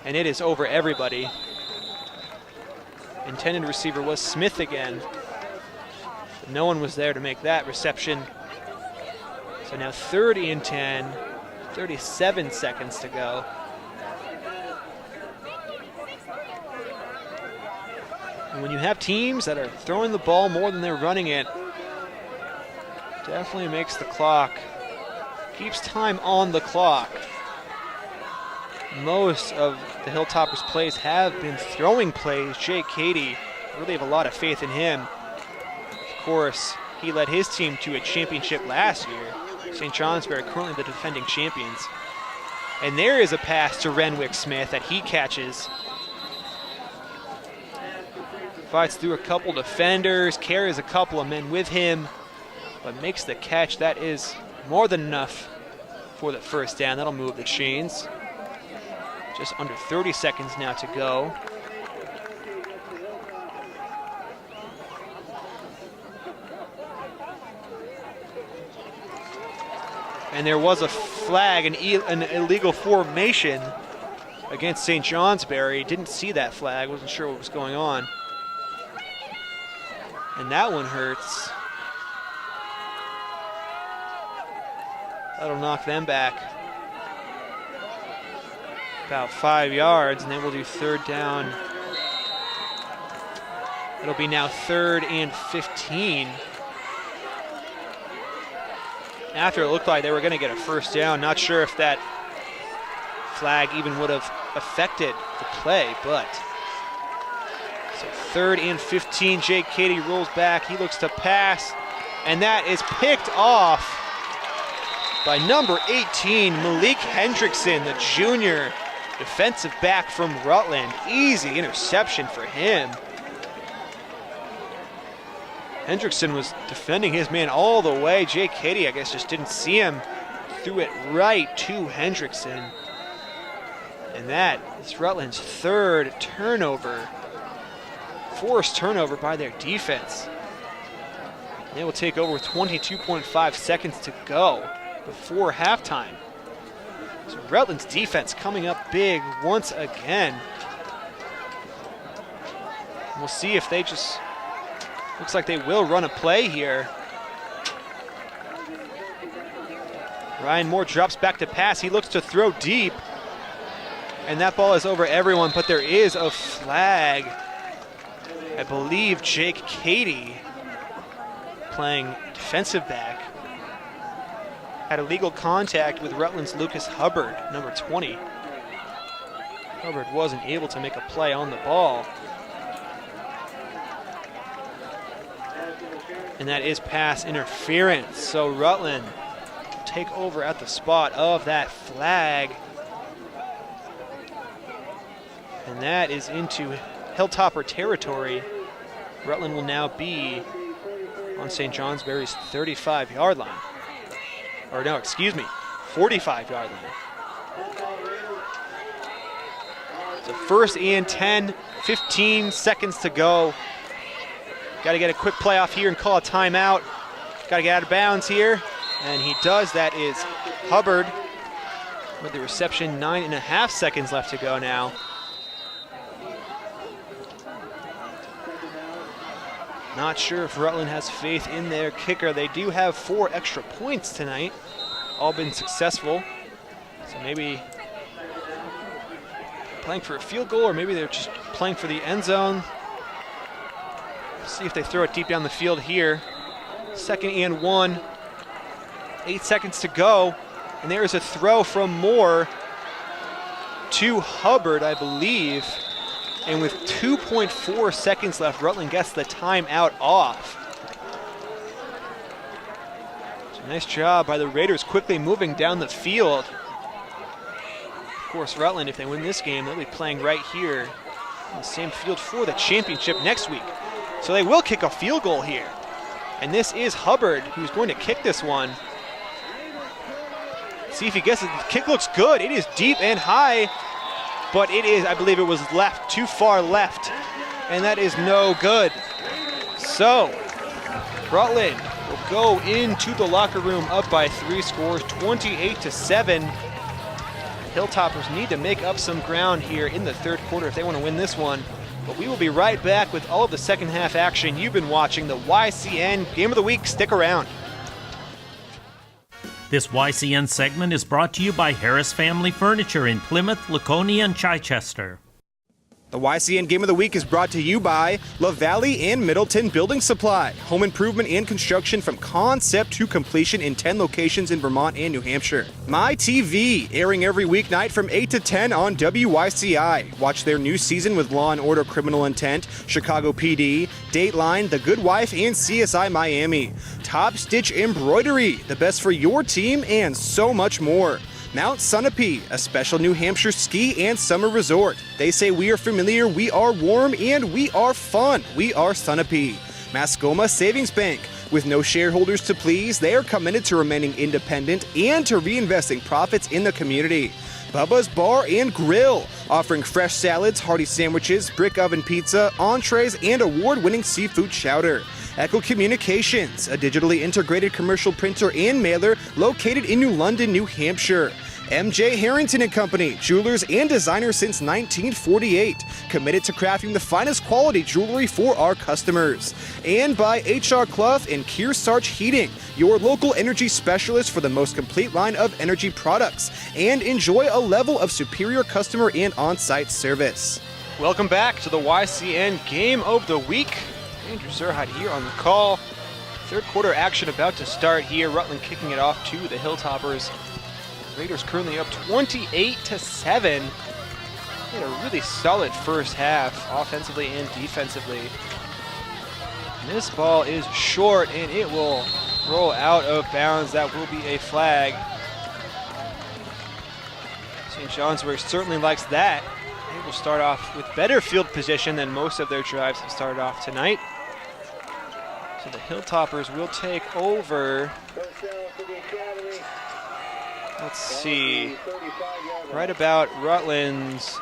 and it is over everybody. Intended receiver was Smith again. But no one was there to make that reception. So now 3rd and 10, 37 seconds to go. And when you have teams that are throwing the ball more than they're running it, definitely makes the clock, keeps time on the clock. Most of the Hilltoppers plays have been throwing plays. Jake Cady, really have a lot of faith in him. Of course, he led his team to a championship last year. St. Johnsbury currently the defending champions. And there is a pass to Renwick Smith that he catches. Fights through a couple defenders, carries a couple of men with him, but makes the catch. That is more than enough for the 1st down. That'll move the chains. Just under 30 seconds now to go. And there was a flag, an illegal formation against St. Johnsbury. Didn't see that flag, wasn't sure what was going on. And that one hurts. That'll knock them back about 5 yards, and then we'll do 3rd down. It'll be now 3rd and 15. After it looked like they were going to get a 1st down, not sure if that flag even would have affected the play, but so 3rd and 15. Jake Cady rolls back. He looks to pass, and that is picked off by number 18, Malik Hendrickson, the junior defensive back from Rutland. Easy interception for him. Hendrickson was defending his man all the way. Jake Cady, I guess, just didn't see him. Threw it right to Hendrickson. And that is Rutland's 3rd turnover. Forced turnover by their defense. They will take over with 22.5 seconds to go before halftime. So Rutland's defense coming up big once again. We'll see if they just, looks like they will run a play here. Ryan Moore drops back to pass. He looks to throw deep. And that ball is over everyone, but there is a flag. I believe Jake Cady, playing defensive back, had illegal contact with Rutland's Lucas Hubbard, number 20. Hubbard wasn't able to make a play on the ball. And that is pass interference. So Rutland take over at the spot of that flag. And that is into Hilltopper territory. Rutland will now be on St. Johnsbury's 35-yard line. Or no, excuse me, 45-yard line. So 1st and 10, 15 seconds to go. Got to get a quick play off here and call a timeout. Got to get out of bounds here. And he does. That is Hubbard with the reception. 9.5 seconds left to go now. Not sure if Rutland has faith in their kicker. They do have 4 extra points tonight, all been successful. So maybe playing for a field goal, or maybe they're just playing for the end zone. See if they throw it deep down the field here. 2nd and 1, 8 seconds to go. And there is a throw from Moore to Hubbard, I believe. And with 2.4 seconds left, Rutland gets the timeout off. So nice job by the Raiders quickly moving down the field. Of course, Rutland, if they win this game, they'll be playing right here on the same field for the championship next week. So they will kick a field goal here. And this is Hubbard who's going to kick this one. See if he gets it. The kick looks good. It is deep and high. But it is, I believe it was left, too far left, and that is no good. So, Rutland will go into the locker room up by 3 scores, 28-7. Hilltoppers need to make up some ground here in the 3rd quarter if they want to win this one. But we will be right back with all of the second half action. You've been watching the YCN Game of the Week. Stick around. This YCN segment is brought to you by Harris Family Furniture in Plymouth, Laconia, and Chichester. The YCN Game of the Week is brought to you by La Valley and Middleton Building Supply. Home improvement and construction from concept to completion in 10 locations in Vermont and New Hampshire. My TV, airing every weeknight from 8 to 10 on WYCI. Watch their new season with Law & Order Criminal Intent, Chicago PD, Dateline, The Good Wife, and CSI Miami. Top Stitch Embroidery, the best for your team, and so much more. Mount Sunapee, a special New Hampshire ski and summer resort. They say we are familiar, we are warm, and we are fun. We are Sunapee. Mascoma Savings Bank. With no shareholders to please, they are committed to remaining independent and to reinvesting profits in the community. Bubba's Bar and Grill, offering fresh salads, hearty sandwiches, brick oven pizza, entrees, and award-winning seafood chowder. Echo Communications, a digitally integrated commercial printer and mailer located in New London, New Hampshire. MJ Harrington & Company, jewelers and designers since 1948, committed to crafting the finest quality jewelry for our customers. And by HR Clough and Kearsarge Heating, your local energy specialist for the most complete line of energy products, and enjoy a level of superior customer and on-site service. Welcome back to the YCN Game of the Week. Andrew Zerhide here on the call. 3rd quarter action about to start here. Rutland kicking it off to the Hilltoppers. Raiders currently up 28-7. He had a really solid first half, offensively and defensively. And this ball is short, and it will roll out of bounds. That will be a flag. St. Johnsbury certainly likes that. They will start off with better field position than most of their drives have started off tonight. So the Hilltoppers will take over. Let's see, right about Rutland's,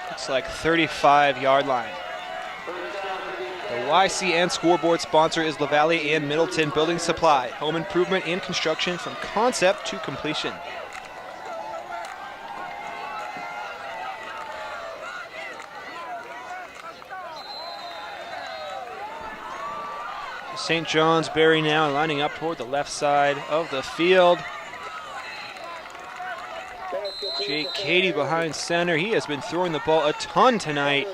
looks like 35-yard line. The YCN scoreboard sponsor is LaValle and Middleton Building Supply, home improvement and construction from concept to completion. St. Johnsbury now lining up toward the left side of the field. Jake Cady behind center. He has been throwing the ball a ton tonight.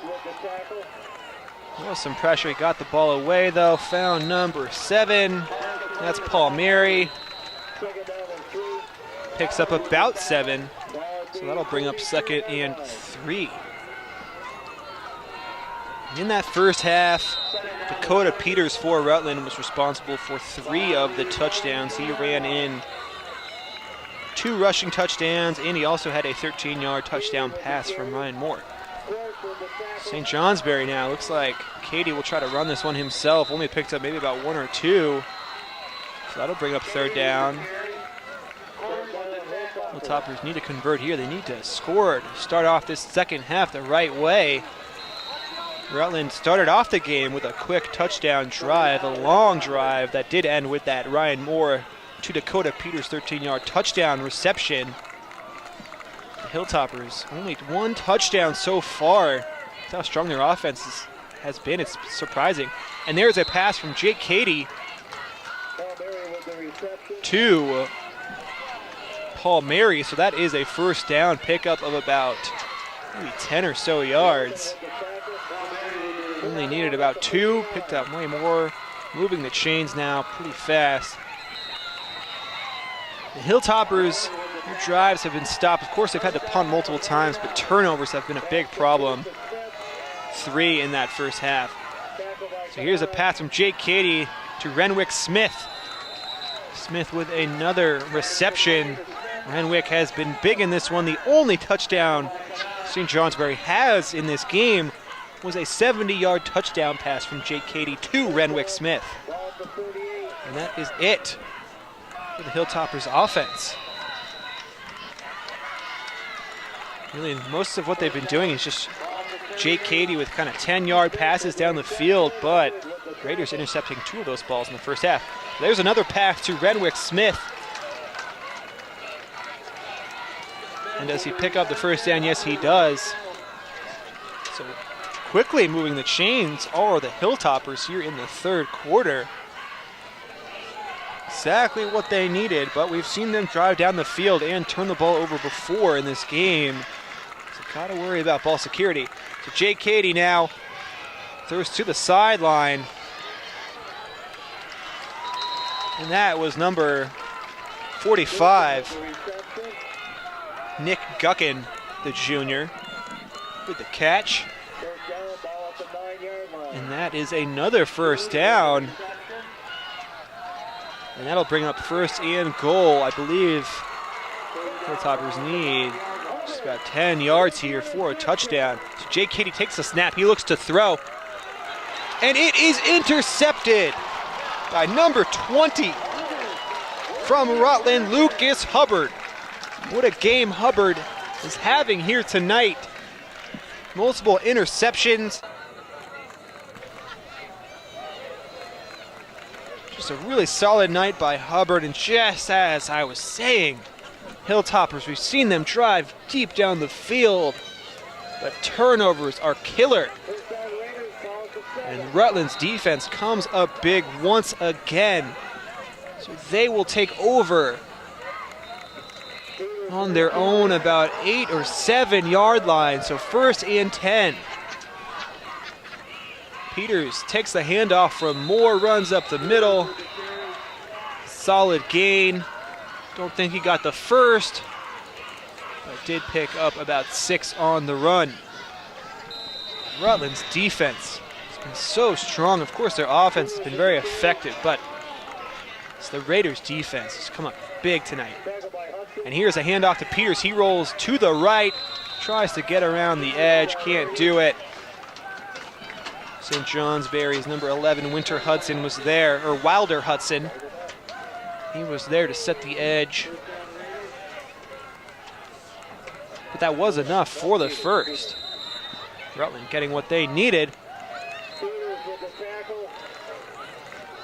Well, some pressure. He got the ball away, though. Found number 7. That's Paul Mary. Picks up about 7. So that'll bring up 2nd and 3. In that first half, Dakota Peters for Rutland was responsible for 3 of the touchdowns. He ran in 2 rushing touchdowns, and he also had a 13-yard touchdown pass from Ryan Moore. St. Johnsbury now, looks like Cady will try to run this one himself. Only picked up maybe about 1 or 2. So that'll bring up 3rd down. The Toppers need to convert here. They need to score to start off this second half the right way. Rutland started off the game with a quick touchdown drive, a long drive that did end with that Ryan Moore to Dakota Peters 13-yard touchdown reception. The Hilltoppers only 1 touchdown so far. That's how strong their offense has been. It's surprising. And there's a pass from Jake Cady to Paul Mary. So that is a first down pickup of about maybe 10 or so yards. Only needed about 2, picked up way more, moving the chains now pretty fast. The Hilltoppers, their drives have been stopped. Of course, they've had to punt multiple times, but turnovers have been a big problem. 3 in that first half. So here's a pass from Jake Cady to Renwick Smith. Smith with another reception. Renwick has been big in this one. The only touchdown St. Johnsbury has in this game was a 70-yard touchdown pass from Jake Cady to Renwick Smith. And that is it for the Hilltoppers offense. Really, most of what they've been doing is just Jake Cady with kind of 10-yard passes down the field, but Raiders intercepting 2 of those balls in the first half. There's another pass to Renwick Smith. And does he pick up the first down? Yes, he does. So quickly moving the chains are the Hilltoppers here in the third quarter. Exactly what they needed, but we've seen them drive down the field and turn the ball over before in this game. So gotta worry about ball security. So Jake Cady now throws to the sideline. And that was number 45, Nick Guckin, the junior, with the catch. And that is another first down. And that'll bring up 1st and goal. I believe Hilltoppers need just about 10 yards here for a touchdown. So Jake Cady takes the snap. He looks to throw. And it is intercepted by number 20 from Rutland, Lucas Hubbard. What a game Hubbard is having here tonight. Multiple interceptions. Just a really solid night by Hubbard, and just as I was saying, Hilltoppers, we've seen them drive deep down the field, but turnovers are killer. And Rutland's defense comes up big once again. So they will take over on their own about 8 or 7 yard line. So 1st and 10. Peters takes the handoff from Moore, runs up the middle. Solid gain. Don't think he got the first, but did pick up about 6 on the run. Rutland's defense has been so strong. Of course, their offense has been very effective, but it's the Raiders' defense has come up big tonight. And here's a handoff to Peters. He rolls to the right, tries to get around the edge, can't do it. St. Johnsbury's number 11, Winter Hudson, was there, or Wilder Hudson. He was there to set the edge. But that was enough for the first. Rutland getting what they needed.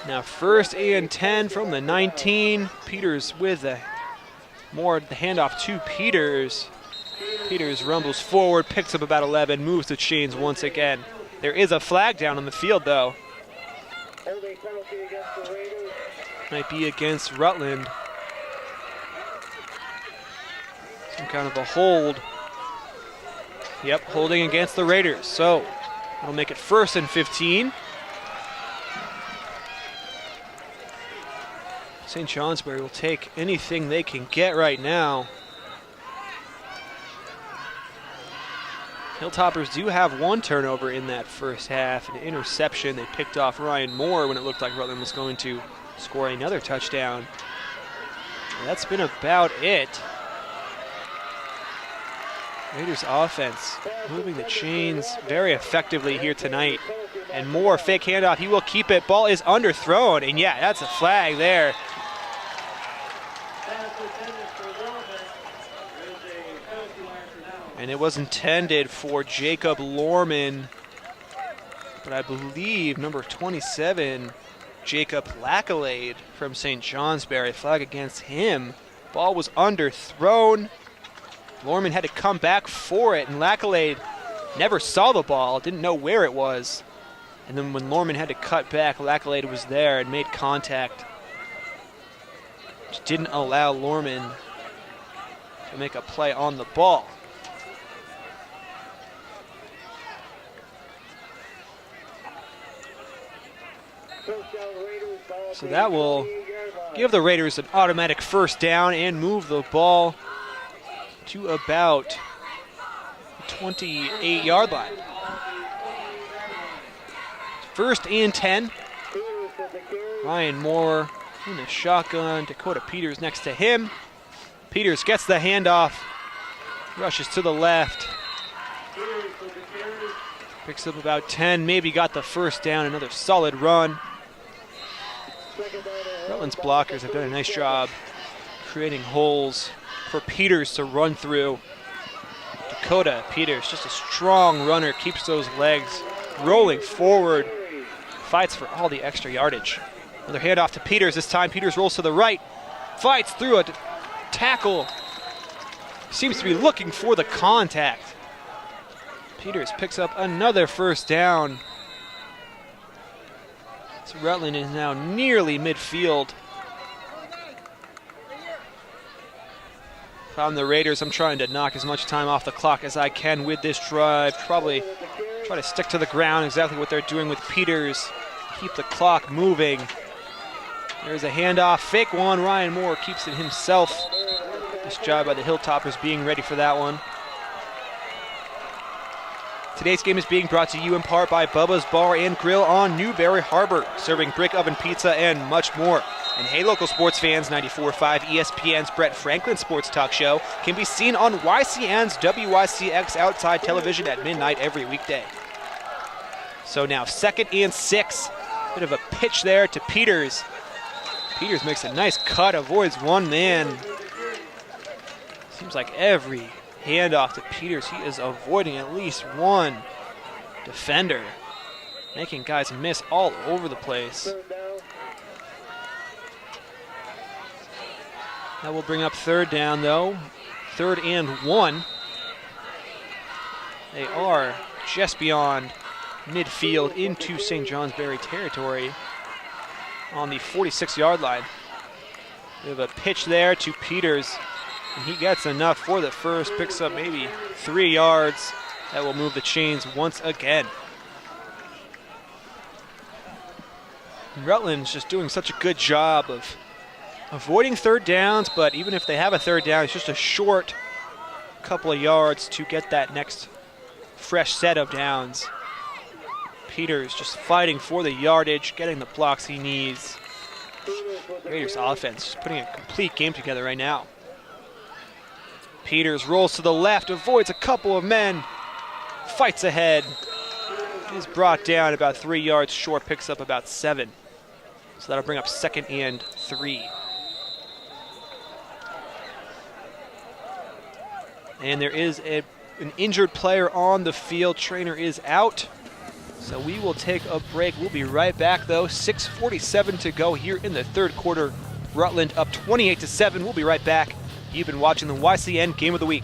Now 1st and 10 from the 19. Peters with the handoff to Peters. Peters rumbles forward, picks up about 11, moves the chains once again. There is a flag down on the field, though. Might be against Rutland. Some kind of a hold. Yep, holding against the Raiders. So that'll make it 1st and 15. St. Johnsbury will take anything they can get right now. Hilltoppers do have 1 turnover in that first half, an interception. They picked off Ryan Moore when it looked like Rutland was going to score another touchdown. And that's been about it. Raiders offense moving the chains very effectively here tonight. And Moore, fake handoff, he will keep it. Ball is underthrown, and yeah, that's a flag there. And it was intended for Jacob Lorman, but I believe number 27, Jacob Lackalade from St. Johnsbury, flag against him. Ball was underthrown. Lorman had to come back for it, and Lackalade never saw the ball, didn't know where it was. And then when Lorman had to cut back, Lackalade was there and made contact. Just didn't allow Lorman to make a play on the ball. So that will give the Raiders an automatic 1st down and move the ball to about the 28-yard line. 1st and 10. Ryan Moore in the shotgun. Dakota Peters next to him. Peters gets the handoff. Rushes to the left. Picks up about 10. Maybe got the 1st down. Another solid run. Rutland's blockers have done a nice job creating holes for Peters to run through. Dakota Peters, just a strong runner, keeps those legs rolling forward, fights for all the extra yardage. Another handoff to Peters. This time Peters rolls to the right, fights through a tackle. Seems to be looking for the contact. Peters picks up another 1st down. So Rutland is now nearly midfield. If I'm the Raiders, I'm trying to knock as much time off the clock as I can with this drive. Probably try to stick to the ground, exactly what they're doing with Peters. Keep the clock moving. There's a handoff, fake one. Ryan Moore keeps it himself. Nice job by the Hilltoppers being ready for that one. Today's game is being brought to you in part by Bubba's Bar and Grill on Newberry Harbor, serving brick oven pizza and much more. And hey, local sports fans, 94.5 ESPN's Brett Franklin Sports Talk Show can be seen on YCN's WYCX Outside Television at midnight every weekday. So now 2nd and 6. Bit of a pitch there to Peters. Peters makes a nice cut, avoids 1 man. Seems like every handoff to Peters, he is avoiding at least 1 defender, making guys miss all over the place. That will bring up 3rd down, though. 3rd and 1. They are just beyond midfield into St. Johnsbury territory on the 46-yard line. We have a pitch there to Peters, and he gets enough for the 1st, picks up maybe 3 yards. That will move the chains once again. Rutland's just doing such a good job of avoiding 3rd downs, but even if they have a 3rd down, it's just a short couple of yards to get that next fresh set of downs. Peters just fighting for the yardage, getting the blocks he needs. Raiders offense just putting a complete game together right now. Peters rolls to the left, avoids a couple of men, fights ahead. Is brought down about 3 yards short, picks up about 7. So that'll bring up 2nd and 3. And there is an injured player on the field. Trainer is out. So we will take a break. We'll be right back though. 6:47 to go here in the third quarter. Rutland up 28-7. We'll be right back. You've been watching the YCN Game of the Week.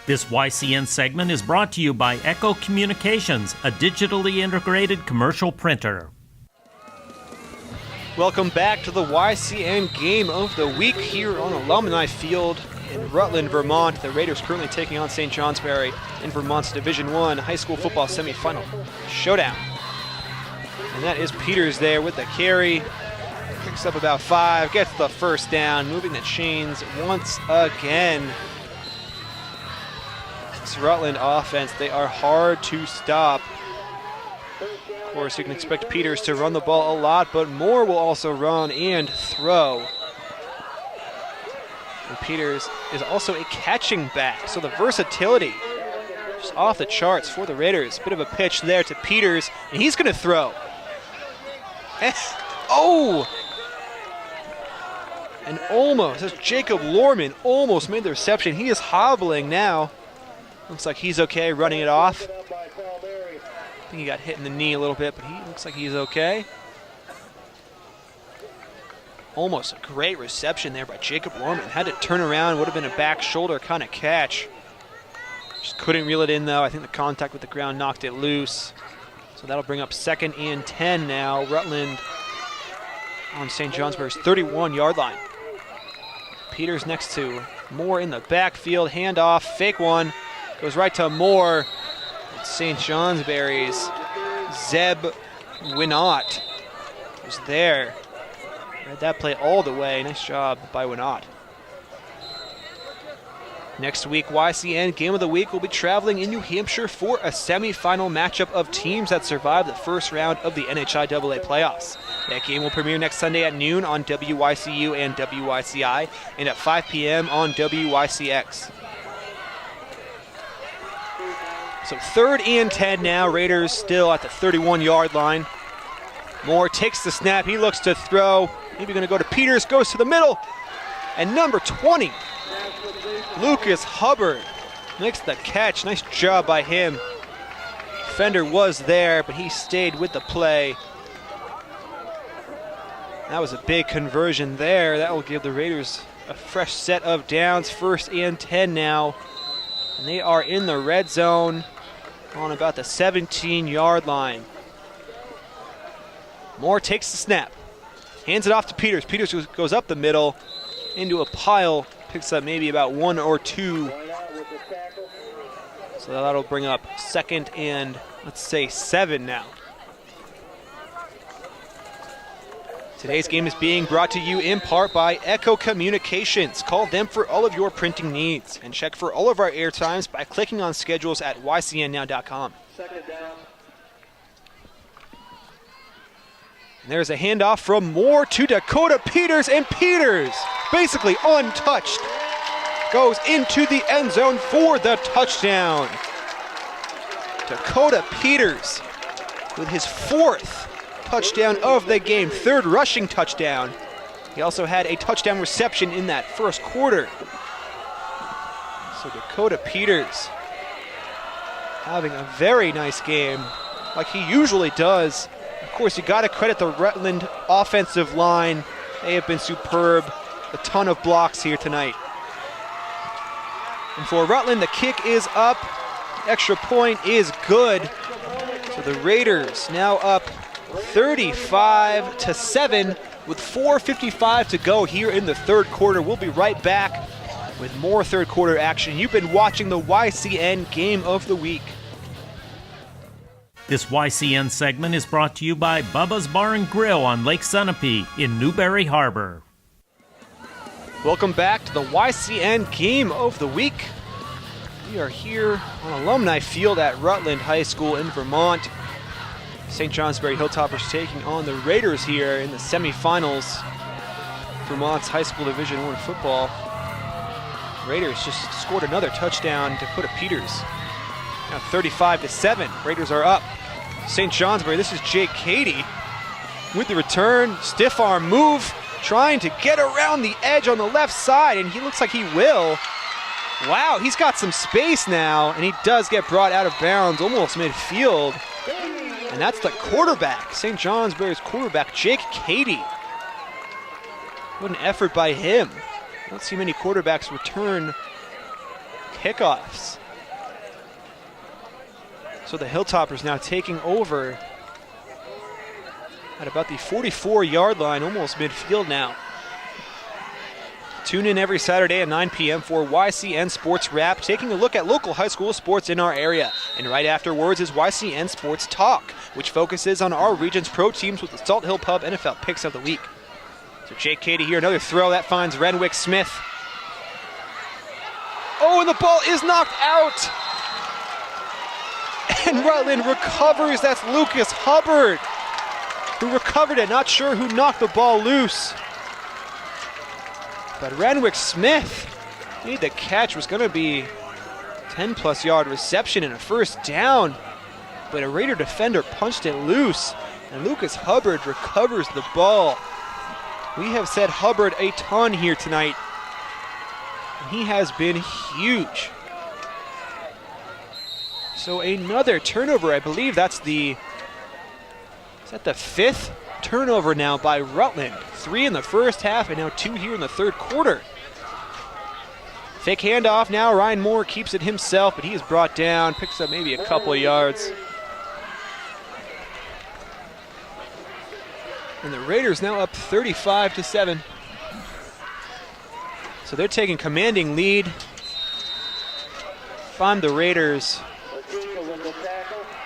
This YCN segment is brought to you by Echo Communications, a digitally integrated commercial printer. Welcome back to the YCN Game of the Week here on Alumni Field in Rutland, Vermont. The Raiders currently taking on St. Johnsbury in Vermont's Division I high school football semifinal showdown. And that is Peters there with the carry. Picks up about 5, gets the first down, moving the chains once again. This Rutland offense, they are hard to stop. Of course, you can expect Peters to run the ball a lot, but Moore will also run and throw. And Peters is also a catching back, so the versatility just off the charts for the Raiders. Bit of a pitch there to Peters, and he's going to throw. Oh! And almost, as Jacob Lorman almost made the reception. He is hobbling now. Looks like he's okay running it off. I think he got hit in the knee a little bit, but he looks like he's okay. Almost a great reception there by Jacob Lorman. Had to turn around, would have been a back shoulder kind of catch. Just couldn't reel it in though. I think the contact with the ground knocked it loose. So that'll bring up 2nd and 10 now. Rutland on St. Johnsbury's 31-yard line. Peters next to Moore in the backfield. Handoff, fake one. Goes right to Moore. St. Johnsbury's Zeb Winott was there. Read that play all the way. Nice job by Winott. Next week, YCN Game of the Week will be traveling in New Hampshire for a semifinal matchup of teams that survived the first round of the NHIAA playoffs. That game will premiere next Sunday at noon on WYCU and WYCI, and at 5 p.m. on WYCX. So 3rd and 10 now. Raiders still at the 31-yard line. Moore takes the snap. He looks to throw. Maybe going to go to Peters. Goes to the middle. And number 20, Lucas Hubbard, makes the catch. Nice job by him. Defender was there, but he stayed with the play. That was a big conversion there. That will give the Raiders a fresh set of downs. 1st and 10 now. And they are in the red zone on about the 17-yard line. Moore takes the snap. Hands it off to Peters. Peters goes up the middle into a pile. Picks up maybe about 1 or 2. So that'll bring up 2nd and, let's say, 7 now. Today's game is being brought to you in part by Echo Communications. Call them for all of your printing needs and check for all of our airtimes by clicking on schedules at ycnnow.com. And there's a handoff from Moore to Dakota Peters, and Peters, basically untouched, goes into the end zone for the touchdown. Dakota Peters with his 4th touchdown of the game, 3rd rushing touchdown. He also had a touchdown reception in that first quarter. So Dakota Peters having a very nice game, like he usually does. Of course, you got to credit the Rutland offensive line. They have been superb. A ton of blocks here tonight. And for Rutland, the kick is up. The extra point is good. So the Raiders now up 35-7 with 4:55 to go here in the third quarter. We'll be right back with more third quarter action. You've been watching the YCN Game of the Week. This YCN segment is brought to you by Bubba's Bar and Grill on Lake Sunapee in Newberry Harbor. Welcome back to the YCN Game of the Week. We are here on Alumni Field at Rutland High School in Vermont. St. Johnsbury Hilltoppers taking on the Raiders here in the semifinals. Vermont's high school Division I football. Raiders just scored another touchdown to Dakota Peters. Now 35-7. Raiders are up. St. Johnsbury, this is Jake Cady with the return. Stiff arm move, trying to get around the edge on the left side, and he looks like he will. Wow, he's got some space now, and he does get brought out of bounds almost midfield. And that's the quarterback, St. Johnsbury's quarterback, Jake Cady. What an effort by him. I don't see many quarterbacks return kickoffs. So the Hilltoppers now taking over at about the 44-yard line, almost midfield now. Tune in every Saturday at 9 p.m. for YCN Sports Wrap, taking a look at local high school sports in our area. And right afterwards is YCN Sports Talk, which focuses on our region's pro teams with the Salt Hill Pub NFL Picks of the Week. So Jake Cady here, another throw that finds Renwick Smith. Oh, and the ball is knocked out. And Rutland recovers. That's Lucas Hubbard who recovered it. Not sure who knocked the ball loose. But Renwick Smith, the catch was going to be 10-plus yard reception and a first down. But a Raider defender punched it loose. And Lucas Hubbard recovers the ball. We have said Hubbard a ton here tonight. And he has been huge. So another turnover, I believe that's the, is that the 5th turnover now by Rutland? 3 in the first half and now 2 here in the third quarter. Fake handoff now, Ryan Moore keeps it himself, but he is brought down, picks up maybe a couple of yards. And the Raiders now up 35-7. So they're taking commanding lead. If I'm the Raiders,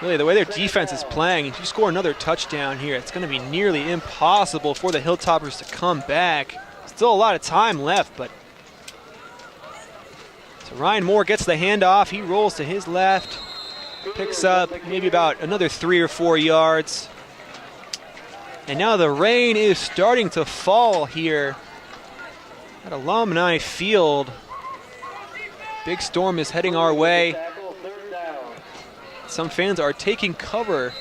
really the way their defense is playing, if you score another touchdown here, it's going to be nearly impossible for the Hilltoppers to come back. Still a lot of time left, but so Ryan Moore gets the handoff. He rolls to his left, picks up maybe about another 3 or 4 yards. And now the rain is starting to fall here at Alumni Field. Big storm is heading our way. Some fans are taking cover.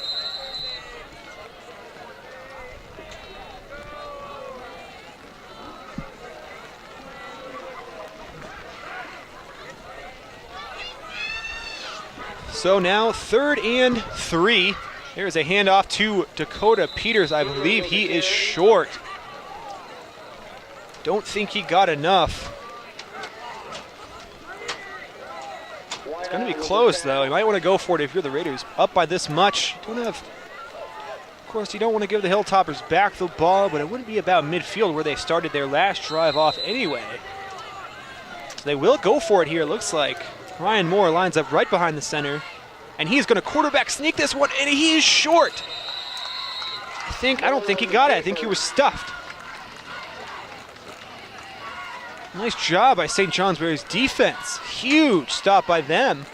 So now 3rd and 3. There's a handoff to Dakota Peters. I believe he is short. Don't think he got enough. It's going to be close, though. You might want to go for it if you're the Raiders. Up by this much. Of course, you don't want to give the Hilltoppers back the ball, but it wouldn't be about midfield where they started their last drive off anyway. So they will go for it here, it looks like. Ryan Moore lines up right behind the center. And he's going to quarterback sneak this one, and he is short. I don't think he got it. I think he was stuffed. Nice job by St. Johnsbury's defense. Huge stop by them.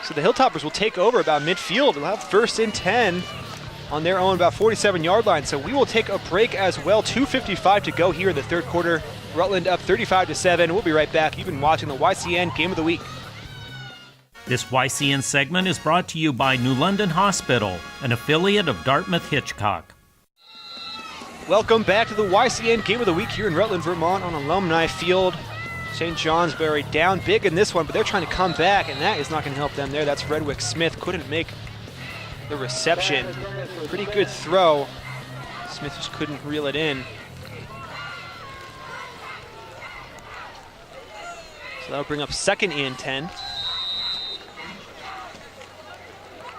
So the Hilltoppers will take over about midfield. They'll have 1st and 10 on their own about 47-yard line. So we will take a break as well. 2:55 to go here in the third quarter. Rutland up 35-7. We'll be right back. You've been watching the YCN Game of the Week. This YCN segment is brought to you by New London Hospital, an affiliate of Dartmouth Hitchcock. Welcome back to the YCN Game of the Week here in Rutland, Vermont on Alumni Field. St. Johnsbury down big in this one, but they're trying to come back, and that is not going to help them there. That's Renwick Smith. Couldn't make the reception. Pretty good throw. Smith just couldn't reel it in. So that'll bring up 2nd and 10.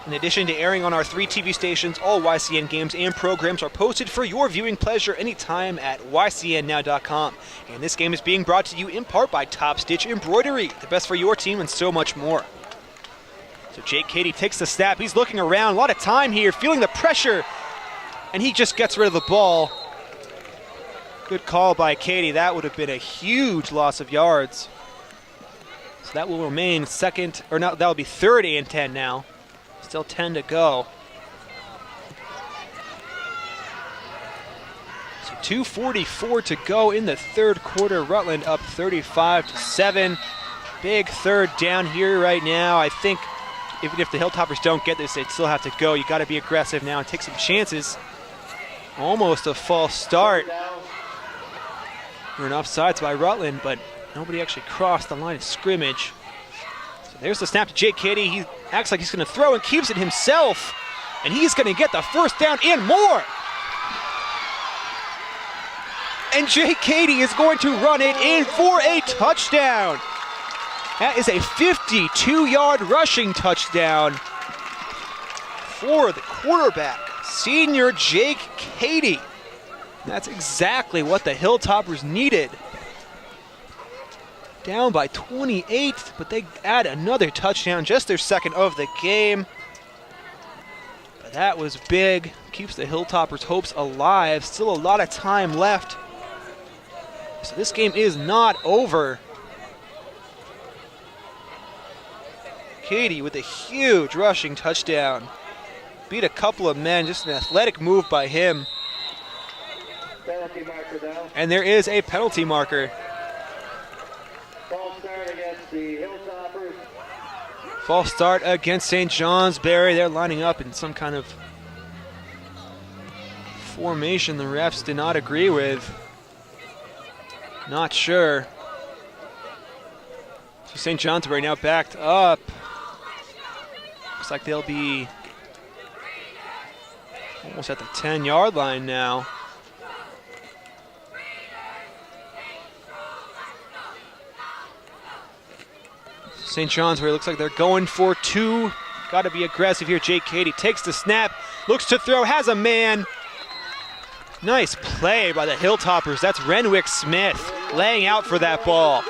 In addition to airing on our 3 TV stations, all YCN games and programs are posted for your viewing pleasure anytime at ycnnow.com. And this game is being brought to you in part by Top Stitch Embroidery, the best for your team and so much more. So Jake Cady takes the snap. He's looking around. A lot of time here, feeling the pressure. And he just gets rid of the ball. Good call by Katie. That would have been a huge loss of yards. So that will remain second, or not, that will be third and 10 now. Still 10 to go. So 2:44 to go in the third quarter. Rutland up 35-7. Big third down here right now. I think even if the Hilltoppers don't get this, they'd still have to go. You got to be aggressive now and take some chances. Almost a false start. We're in offsides by Rutland, but nobody actually crossed the line of scrimmage. So there's the snap to Jake Katie. He acts like he's going to throw and keeps it himself. And he's going to get the first down and more. And Jake Katie is going to run it in for a touchdown. That is a 52-yard rushing touchdown for the quarterback, senior Jake Katie. That's exactly what the Hilltoppers needed. Down by 28, but they add another touchdown, just their second of the game. But that was big, keeps the Hilltoppers' hopes alive. Still a lot of time left. So this game is not over. Katie with a huge rushing touchdown. Beat a couple of men, just an athletic move by him. Penalty marker down. And there is a penalty marker. False start against the Hilltoppers. False start against St. Johnsbury. They're lining up in some kind of formation the refs did not agree with. Not sure. So St. Johnsbury now backed up. Looks like they'll be almost at the 10-yard line now. St. Johnsbury looks like they're going for two. Got to be aggressive here. Jake Katie takes the snap, looks to throw, has a man. Nice play by the Hilltoppers. That's Renwick Smith laying out for that ball.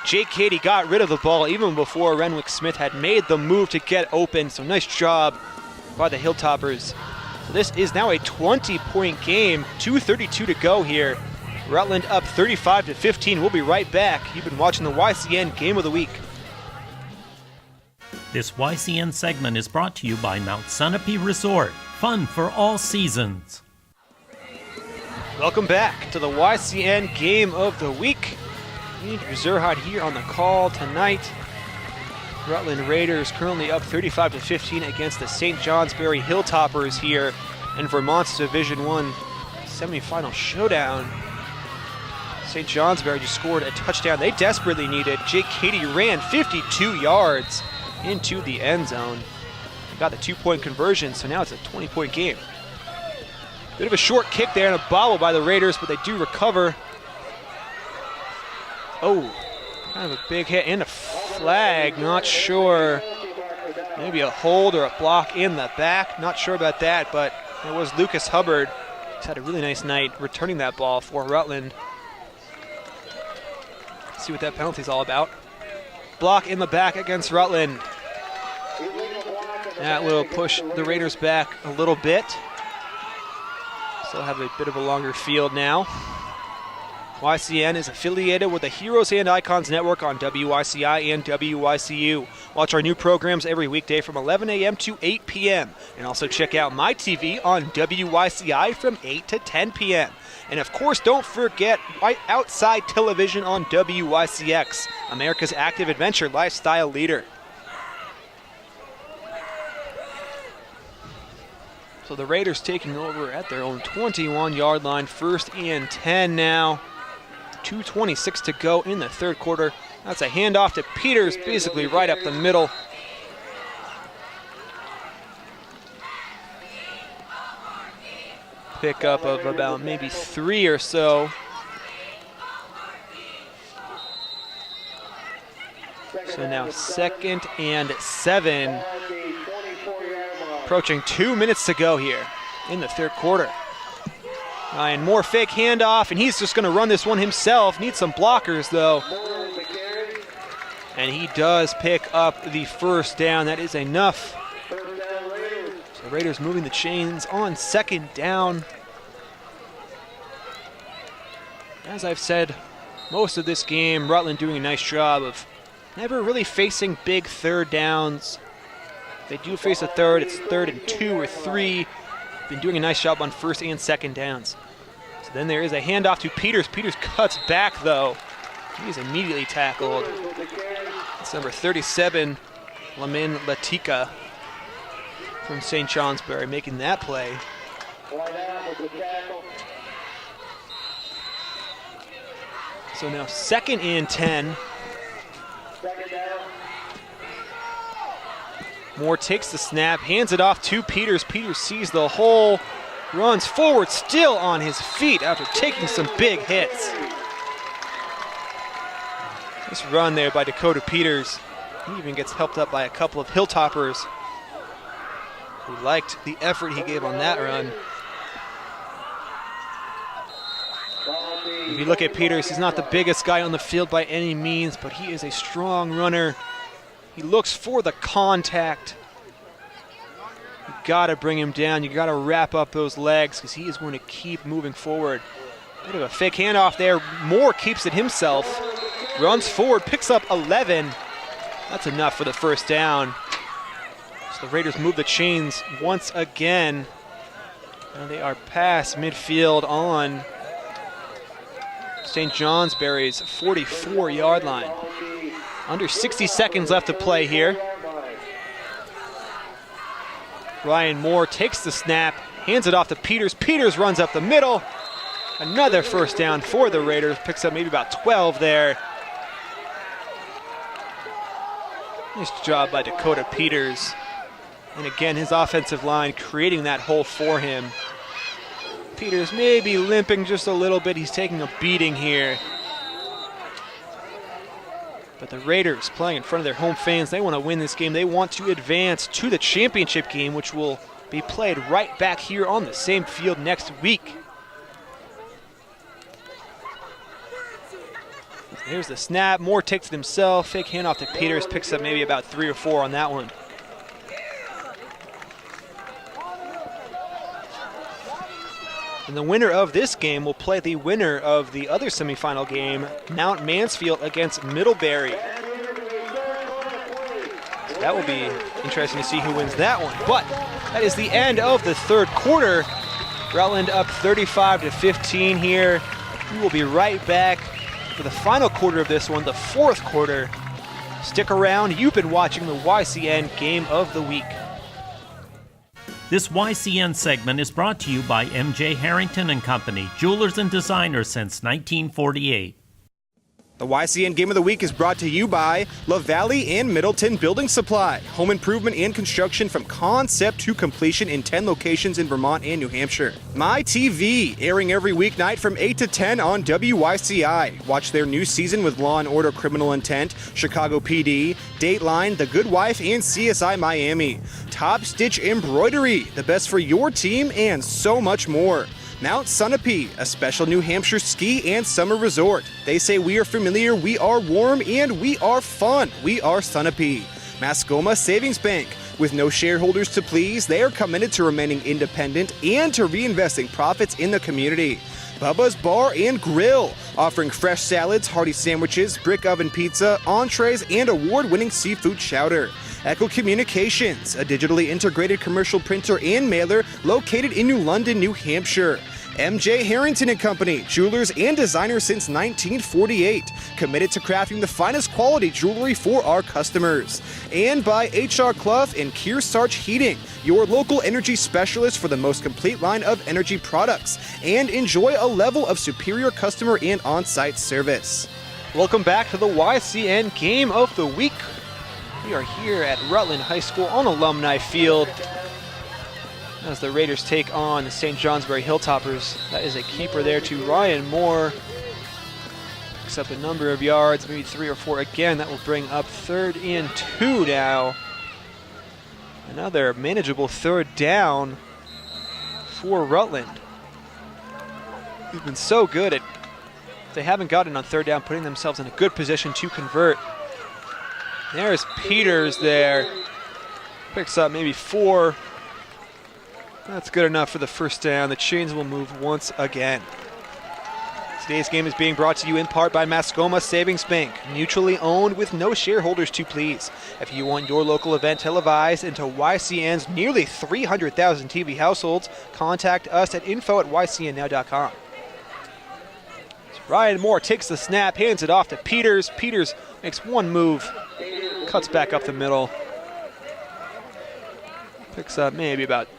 Jake Katie got rid of the ball even before Renwick Smith had made the move to get open. So nice job by the Hilltoppers. So this is now a 20-point game. 2:32 to go here. Rutland up 35-15. We'll be right back. You've been watching the YCN Game of the Week. This YCN segment is brought to you by Mount Sunapee Resort. Fun for all seasons. Welcome back to the YCN Game of the Week. Andrew Zerhard here on the call tonight. Rutland Raiders currently up 35-15 against the St. Johnsbury Hilltoppers here in Vermont's Division I semifinal showdown. St. Johnsbury just scored a touchdown they desperately needed. Jake Katie ran 52 yards into the end zone. Got the 2-point conversion, so now it's a 20-point game. Bit of a short kick there and a bobble by the Raiders, but they do recover. Oh, kind of a big hit and a flag. Not sure. Maybe a hold or a block in the back. Not sure about that, but it was Lucas Hubbard. He's had a really nice night returning that ball for Rutland. Let's see what that penalty's all about. Block in the back against Rutland. That will push the Raiders back a little bit. Still have a bit of a longer field now. YCN is affiliated with the Heroes and Icons Network on WYCI and WYCU. Watch our new programs every weekday from 11 a.m. to 8 p.m. And also check out my TV on WYCI from 8 to 10 p.m. And of course, don't forget Right Outside Television on WYCX, America's active adventure lifestyle leader. So the Raiders taking over at their own 21-yard line, 1st and 10 now. 2:26 to go in the third quarter. That's a handoff to Peters, basically right up the middle. Pickup of about maybe 3 or so. So now 2nd and 7. Approaching 2 minutes to go here in the third quarter. Ryan Moore fake handoff, and he's just going to run this one himself. Needs some blockers, though. And he does pick up the first down. That is enough. So Raiders moving the chains on 2nd down. As I've said, most of this game, Rutland doing a nice job of never really facing big third downs. If they do face a third, it's 3rd and 2 or 3. Been doing a nice job on 1st and 2nd downs. So then there is a handoff to Peters. Peters cuts back though. He is immediately tackled. It's number 37, Lamin Latika from St. Johnsbury making that play. So now 2nd and 10. Moore takes the snap, hands it off to Peters. Peters sees the hole, runs forward, still on his feet after taking some big hits. Nice run there by Dakota Peters. He even gets helped up by a couple of Hilltoppers who liked the effort he gave on that run. If you look at Peters, he's not the biggest guy on the field by any means, but he is a strong runner. He looks for the contact. You gotta bring him down. You gotta wrap up those legs because he is going to keep moving forward. Bit of a fake handoff there. Moore keeps it himself. Runs forward, picks up 11. That's enough for the 1st down. So the Raiders move the chains once again. And they are past midfield on St. Johnsbury's 44-yard line. Under 60 seconds left to play here. Ryan Moore takes the snap, hands it off to Peters. Peters runs up the middle. Another 1st down for the Raiders. Picks up maybe about 12 there. Nice job by Dakota Peters. And again, his offensive line creating that hole for him. Peters may be limping just a little bit. He's taking a beating here. But the Raiders playing in front of their home fans, they want to win this game. They want to advance to the championship game, which will be played right back here on the same field next week. There's the snap. Moore takes it himself. Fake handoff to Peters. Picks up maybe about 3 or 4 on that one. And the winner of this game will play the winner of the other semifinal game, Mount Mansfield against Middlebury. So that will be interesting to see who wins that one. But that is the end of the 3rd quarter. Rutland up 35-15 here. We will be right back for the final quarter of this one, the 4th quarter. Stick around. You've been watching the YCN Game of the Week. This YCN segment is brought to you by MJ Harrington and Company, jewelers and designers since 1948. The YCN Game of the Week is brought to you by La Valley and Middleton Building Supply. Home improvement and construction from concept to completion in 10 locations in Vermont and New Hampshire. My TV, airing every weeknight from 8 to 10 on WYCI. Watch their new season with Law & Order Criminal Intent, Chicago PD, Dateline, The Good Wife, and CSI Miami. Top Stitch Embroidery, the best for your team, and so much more. Mount Sunapee, a special New Hampshire ski and summer resort. They say we are familiar, we are warm, and we are fun. We are Sunapee. Mascoma Savings Bank. With no shareholders to please, they are committed to remaining independent and to reinvesting profits in the community. Bubba's Bar and Grill, offering fresh salads, hearty sandwiches, brick oven pizza, entrees, and award-winning seafood chowder. Echo Communications, a digitally integrated commercial printer and mailer located in New London, New Hampshire. MJ Harrington and Company, jewelers and designers since 1948, committed to crafting the finest quality jewelry for our customers. And by HR Clough and Kearsarge Heating, your local energy specialist for the most complete line of energy products, and enjoy a level of superior customer and on-site service. Welcome back to the YCN Game of the Week. We are here at Rutland High School on Alumni Field as the Raiders take on the St. Johnsbury Hilltoppers. That is a keeper there to Ryan Moore. Picks up a number of yards, maybe 3 or 4 again. That will bring up 3rd and 2 now. Another manageable 3rd down for Rutland. They've been so good at, if they haven't gotten on 3rd down, putting themselves in a good position to convert. There's Peters there. Picks up maybe 4. That's good enough for the 1st down. The chains will move once again. Today's game is being brought to you in part by Mascoma Savings Bank, mutually owned with no shareholders to please. If you want your local event televised into YCN's nearly 300,000 TV households, contact us at info@ycnnow.com. So Ryan Moore takes the snap, hands it off to Peters. Peters makes one move, cuts back up the middle. Picks up maybe about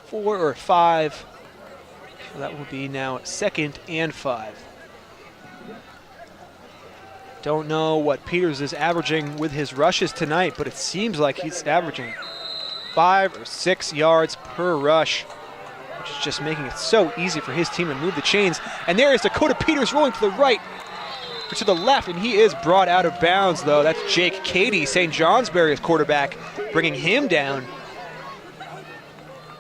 4 or 5. So that will be now 2nd and 5. Don't know what Peters is averaging with his rushes tonight, but it seems like he's averaging 5 or 6 yards per rush, which is just making it so easy for his team to move the chains. And there is Dakota Peters rolling to the right, or to the left, and he is brought out of bounds, though. That's Jake Cady, St. Johnsbury's quarterback, bringing him down.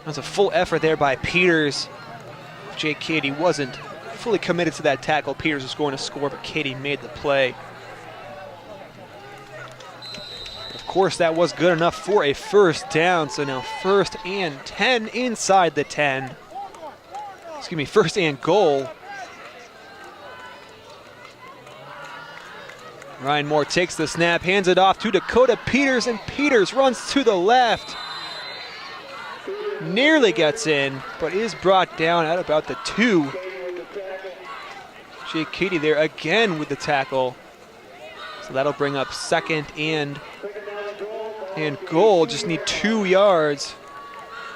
That's a full effort there by Peters. Jake Cady wasn't fully committed to that tackle. Peters was going to score, but Cady made the play. Of course, that was good enough for a first down. So now 1st and 10 inside the 10. Excuse me, 1st and goal. Ryan Moore takes the snap, hands it off to Dakota Peters, and Peters runs to the left. Nearly gets in, but is brought down at about the 2. Jake Cady there again with the tackle. So that'll bring up 2nd and goal. Just need 2 yards.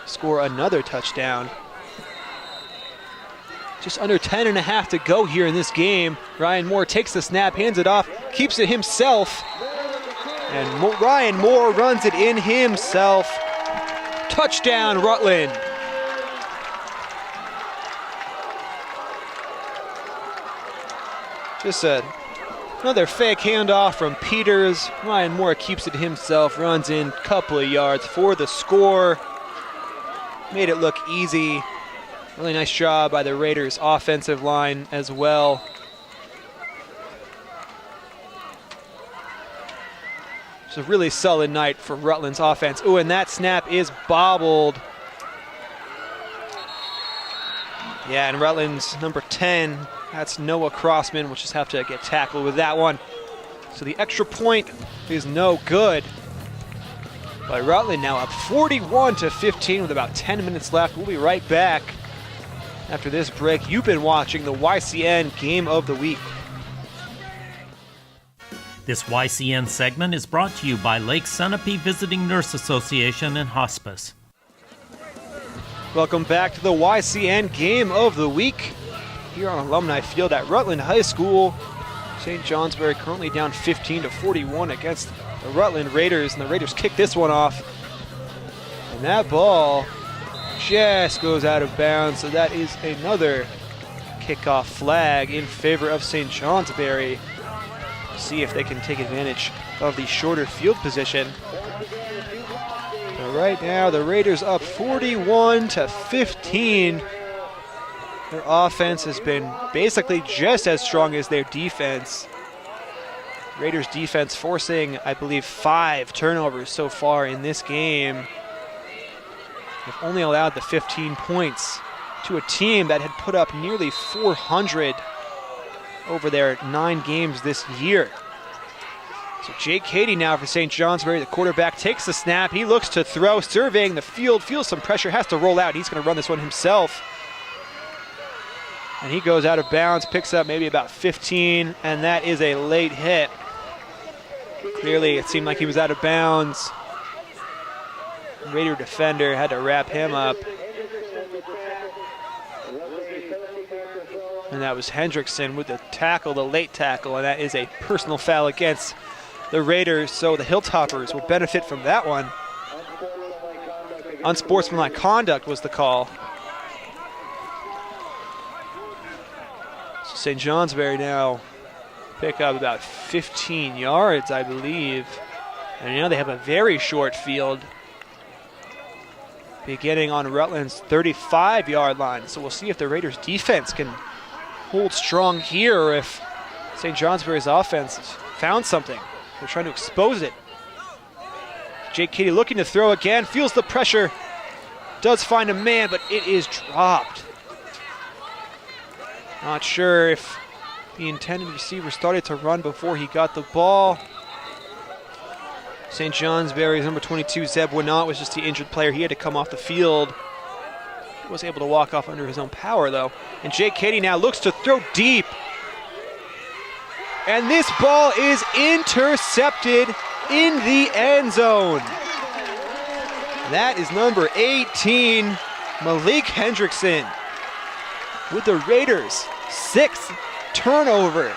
Score another touchdown. Just under 10.5 to go here in this game. Ryan Moore takes the snap, hands it off, keeps it himself. And Ryan Moore runs it in himself. Touchdown, Rutland. Just another fake handoff from Peters. Ryan Moore keeps it himself, runs in a couple of yards for the score. Made it look easy. Really nice job by the Raiders' offensive line as well. It's a really solid night for Rutland's offense. Ooh, and that snap is bobbled. Yeah, and Rutland's number 10, that's Noah Crossman. We'll just have to get tackled with that one. So the extra point is no good. But Rutland now up 41-15 with about 10 minutes left. We'll be right back after this break. You've been watching the YCN Game of the Week. This YCN segment is brought to you by Lake Sunapee Visiting Nurse Association and Hospice. Welcome back to the YCN Game of the Week here on Alumni Field at Rutland High School. St. Johnsbury currently down 15-41 against the Rutland Raiders, and the Raiders kick this one off. And that ball just goes out of bounds, so that is another kickoff flag in favor of St. Johnsbury. See if they can take advantage of the shorter field position. But right now, the Raiders up 41-15. Their offense has been basically just as strong as their defense. Raiders defense forcing, I believe, 5 turnovers so far in this game. They've only allowed the 15 points to a team that had put up nearly 400 over their 9 games this year. So Jake Cady now for St. Johnsbury. The quarterback takes the snap. He looks to throw, surveying the field, feels some pressure, has to roll out. He's going to run this one himself. And he goes out of bounds, picks up maybe about 15, and that is a late hit. Clearly, it seemed like he was out of bounds. The Raider defender had to wrap him up. And that was Hendrickson with the tackle, the late tackle, and that is a personal foul against the Raiders, so the Hilltoppers will benefit from that one. Unsportsmanlike conduct was the call. So St. Johnsbury now pick up about 15 yards, I believe. And now they have a very short field, beginning on Rutland's 35-yard line. So we'll see if the Raiders' defense can hold strong here, or if St. Johnsbury's offense has found something. They're trying to expose it. Jake Cady looking to throw again, feels the pressure, does find a man, but it is dropped. Not sure if the intended receiver started to run before he got the ball. St. Johnsbury's number 22, Zeb Winant, was just the injured player. He had to come off the field. He was able to walk off under his own power, though. And Jake Cady now looks to throw deep. And this ball is intercepted in the end zone. That is number 18, Malik Hendrickson, with the Raiders' 6th turnover.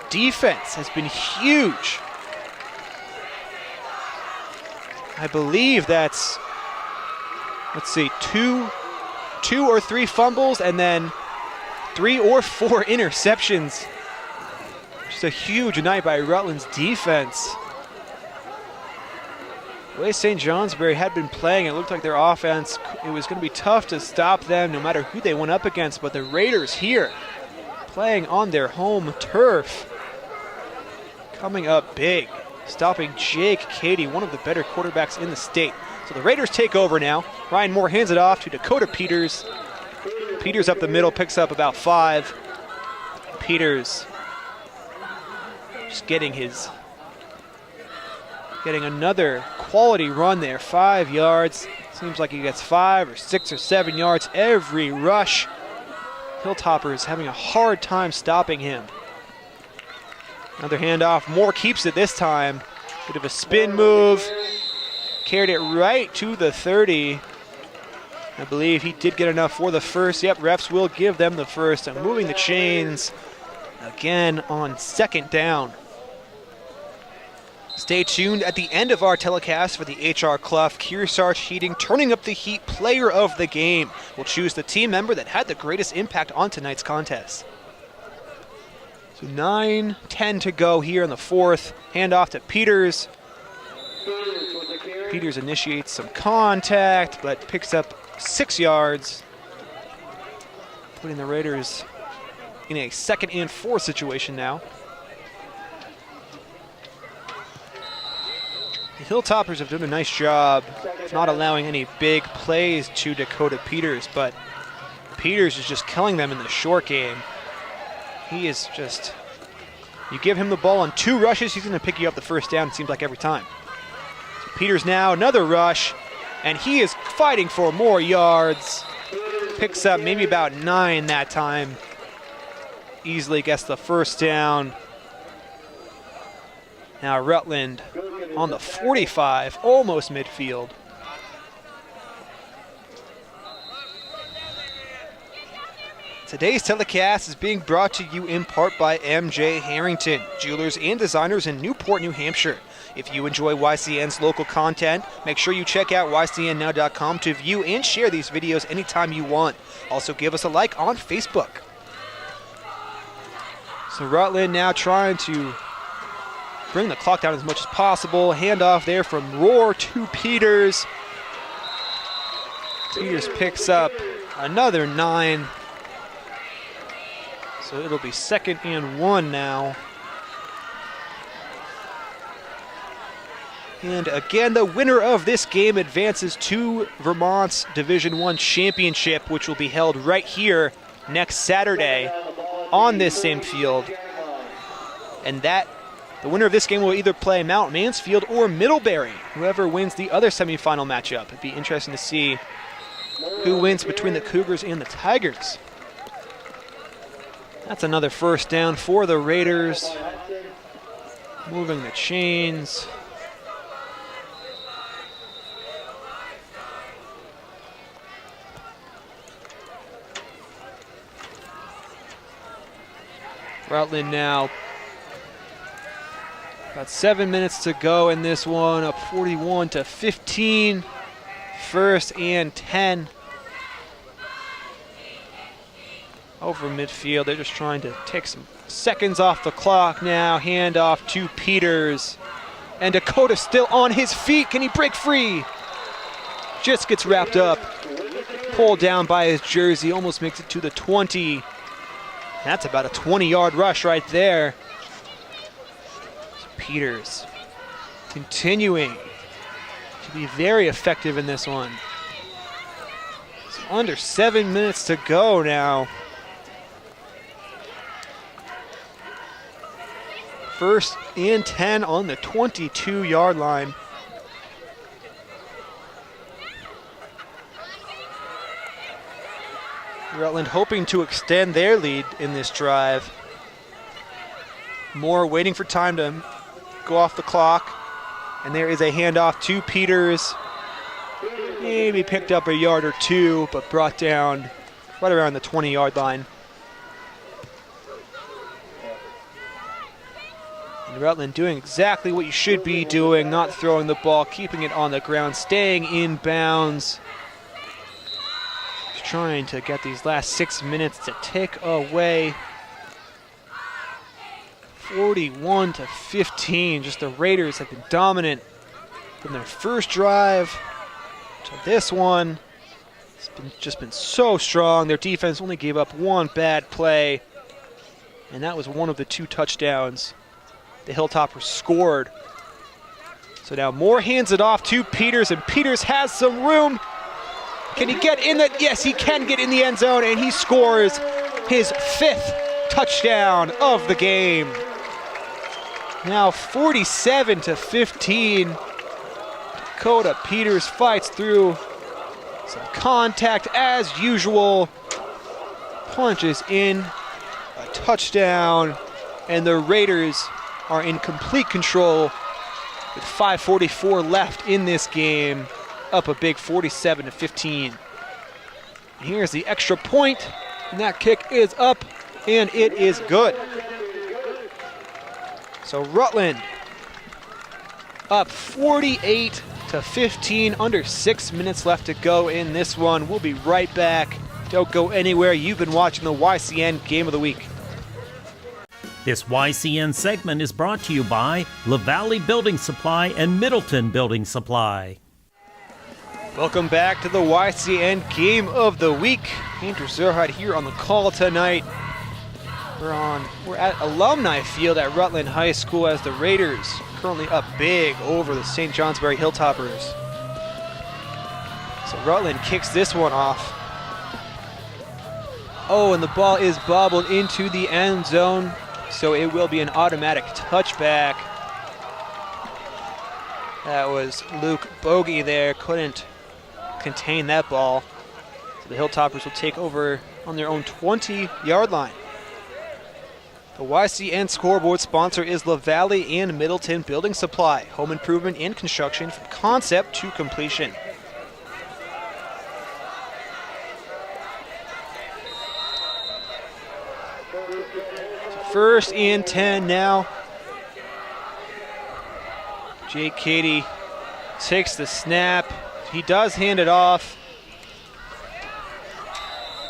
Defense has been huge. I believe that's, let's see, two or three fumbles and then 3 or 4 interceptions. Just a huge night by Rutland's defense. The way St. Johnsbury had been playing, it looked like their offense, it was going to be tough to stop them no matter who they went up against, but the Raiders here, playing on their home turf, coming up big, stopping Jake Cady, one of the better quarterbacks in the state. So the Raiders take over now. Ryan Moore hands it off to Dakota Peters. Peters up the middle, picks up about 5. Peters just getting another quality run there, 5 yards. Seems like he gets 5 or 6 or 7 yards every rush. Hilltoppers having a hard time stopping him. Another handoff. Moore keeps it this time. Bit of a spin move. Carried it right to the 30. I believe he did get enough for the first. Yep, refs will give them the first. And moving the chains again on 2nd down. Stay tuned at the end of our telecast for the H.R. Clough Kearsarge Heating Turning Up the Heat Player of the Game. We'll choose the team member that had the greatest impact on tonight's contest. So 9:10 to go here in the 4th. Handoff to Peters. Peters initiates some contact, but picks up 6 yards, putting the Raiders in a 2nd and 4 situation now. The Hilltoppers have done a nice job of not allowing any big plays to Dakota Peters, but Peters is just killing them in the short game. He is just, you give him the ball on 2 rushes, he's going to pick you up the first down, it seems like every time. So Peters now, another rush, and he is fighting for more yards. Picks up maybe about 9 that time. Easily gets the first down. Now Rutland on the 45, almost midfield. Today's telecast is being brought to you in part by MJ Harrington, jewelers and designers in Newport, New Hampshire. If you enjoy YCN's local content, make sure you check out YCNnow.com to view and share these videos anytime you want. Also give us a like on Facebook. So Rutland now trying to bring the clock down as much as possible. Handoff there from Roar to Peters. Peters picks up another 9. So it'll be 2nd and 1 now. And again, the winner of this game advances to Vermont's Division I championship, which will be held right here next Saturday on this same field. And the winner of this game will either play Mount Mansfield or Middlebury, whoever wins the other semifinal matchup. It'd be interesting to see who wins between the Cougars and the Tigers. That's another first down for the Raiders. Moving the chains. Rutland now. About 7 minutes to go in this one, up 41-15. 1st and 10. Over midfield, they're just trying to take some seconds off the clock now. Hand off to Peters. And Dakota still on his feet. Can he break free? Just gets wrapped up. Pulled down by his jersey, almost makes it to the 20. That's about a 20-yard rush right there. So Peters continuing to be very effective in this one. So under 7 minutes to go now. First and 10 on the 22-yard line. Rutland hoping to extend their lead in this drive. Moore waiting for time to go off the clock. And there is a handoff to Peters. Maybe picked up a yard or two, but brought down right around the 20-yard line. And Rutland doing exactly what you should be doing, not throwing the ball, keeping it on the ground, staying in bounds. Just trying to get these last 6 minutes to tick away. 41-15, just the Raiders have been dominant from their first drive to this one. It's just been so strong. Their defense only gave up one bad play, and that was one of the 2 touchdowns the Hilltoppers scored. So now Moore hands it off to Peters, and Peters has some room. Can he get in the? Yes, he can get in the end zone, and he scores his 5th touchdown of the game. Now 47-15. Dakota Peters fights through some contact as usual. Punches in a touchdown, and the Raiders are in complete control with 5:44 left in this game, up a big 47-15. Here's the extra point, and that kick is up, and it is good. So Rutland up 48-15, under 6 minutes left to go in this one. We'll be right back. Don't go anywhere. You've been watching the YCN Game of the Week. This YCN segment is brought to you by La Valley Building Supply and Middleton Building Supply. Welcome back to the YCN Game of the Week. Andrew Zerhut here on the call tonight. We're at Alumni Field at Rutland High School as the Raiders currently up big over the St. Johnsbury Hilltoppers. So Rutland kicks this one off. Oh, and the ball is bobbled into the end zone, so it will be an automatic touchback. That was Luke Bogey there, couldn't contain that ball. So the Hilltoppers will take over on their own 20-yard line. The YCN scoreboard sponsor is La Valley and Middleton Building Supply, home improvement and construction from concept to completion. First and 10 now. Jake Cady takes the snap. He does hand it off.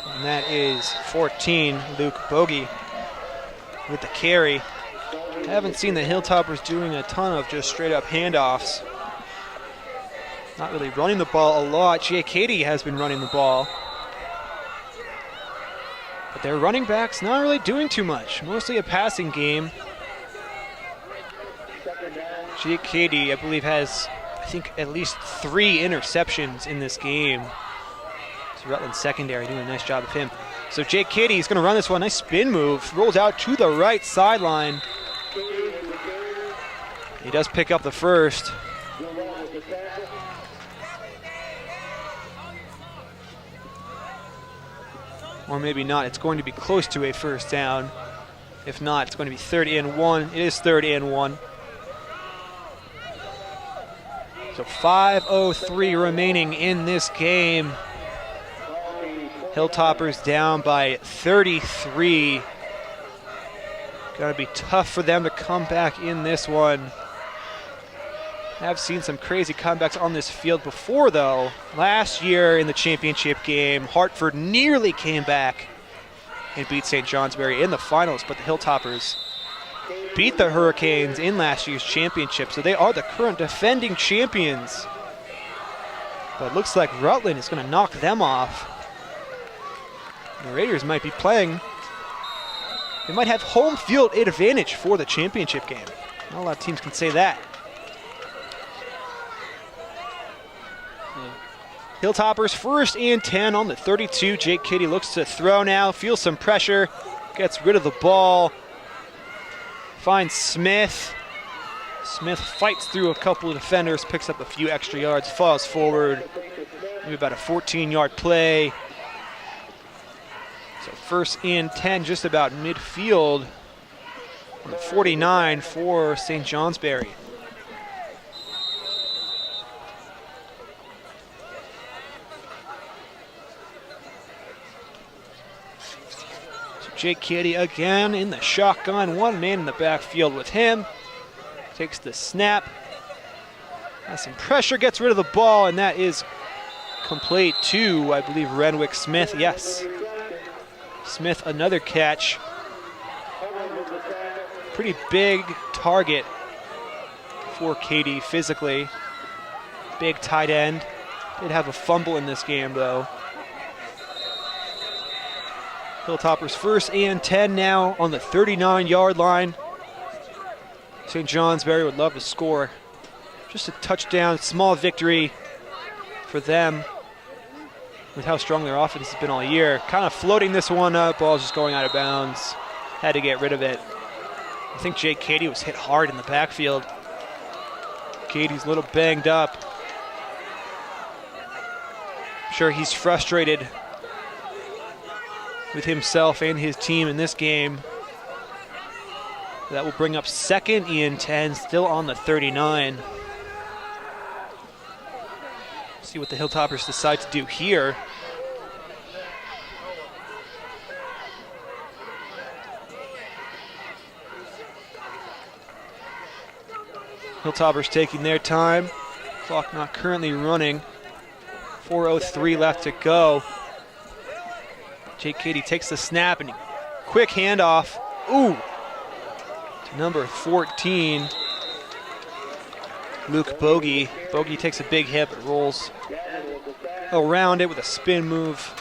And that is 14, Luke Bogey with the carry. I haven't seen the Hilltoppers doing a ton of just straight up handoffs. Not really running the ball a lot. Jake Cady has been running the ball. But their running backs not really doing too much. Mostly a passing game. Jake Cady, I believe, has, at least 3 interceptions in this game. So Rutland secondary doing a nice job of him. So Jake Cady is going to run this one. Nice spin move. Rolls out to the right sideline. He does pick up the first. Or maybe not. It's going to be close to a first down. If not, it's going to be 3rd and 1. It is 3rd and 1. So 5:03 remaining in this game. Hilltoppers down by 33. Gonna be tough for them to come back in this one. I've seen some crazy comebacks on this field before, though. Last year in the championship game, Hartford nearly came back and beat St. Johnsbury in the finals, but the Hilltoppers beat the Hurricanes in last year's championship, so they are the current defending champions. But it looks like Rutland is going to knock them off. The Raiders might be playing. They might have home field advantage for the championship game. Not a lot of teams can say that. Hilltoppers 1st and 10 on the 32. Jake Cady looks to throw now, feels some pressure, gets rid of the ball. Finds Smith. Smith fights through a couple of defenders, picks up a few extra yards, falls forward. Maybe about a 14-yard play. So first and 10, just about midfield on the 49 for St. Johnsbury. So Jake Cady again in the shotgun, one man in the backfield with him. Takes the snap, has some pressure, gets rid of the ball, and that is complete to, I believe, Renwick Smith. Yes. Smith, another catch. Pretty big target for Cady physically. Big tight end. Did have a fumble in this game, though. Hilltoppers first and 10 now on the 39-yard line. St. Johnsbury would love to score just a touchdown, small victory for them with how strong their offense has been all year. Kind of floating this one up, ball's just going out of bounds. Had to get rid of it. I think Jake Cady was hit hard in the backfield. Cady's a little banged up. I'm sure he's frustrated with himself and his team in this game. That will bring up second and 10, still on the 39. See what the Hilltoppers decide to do here. Hilltoppers taking their time. Clock not currently running. 4:03 left to go. Jake Cady takes the snap and quick handoff. Ooh! Number 14, Luke Bogey. Bogey takes a big hit, but rolls around it with a spin move.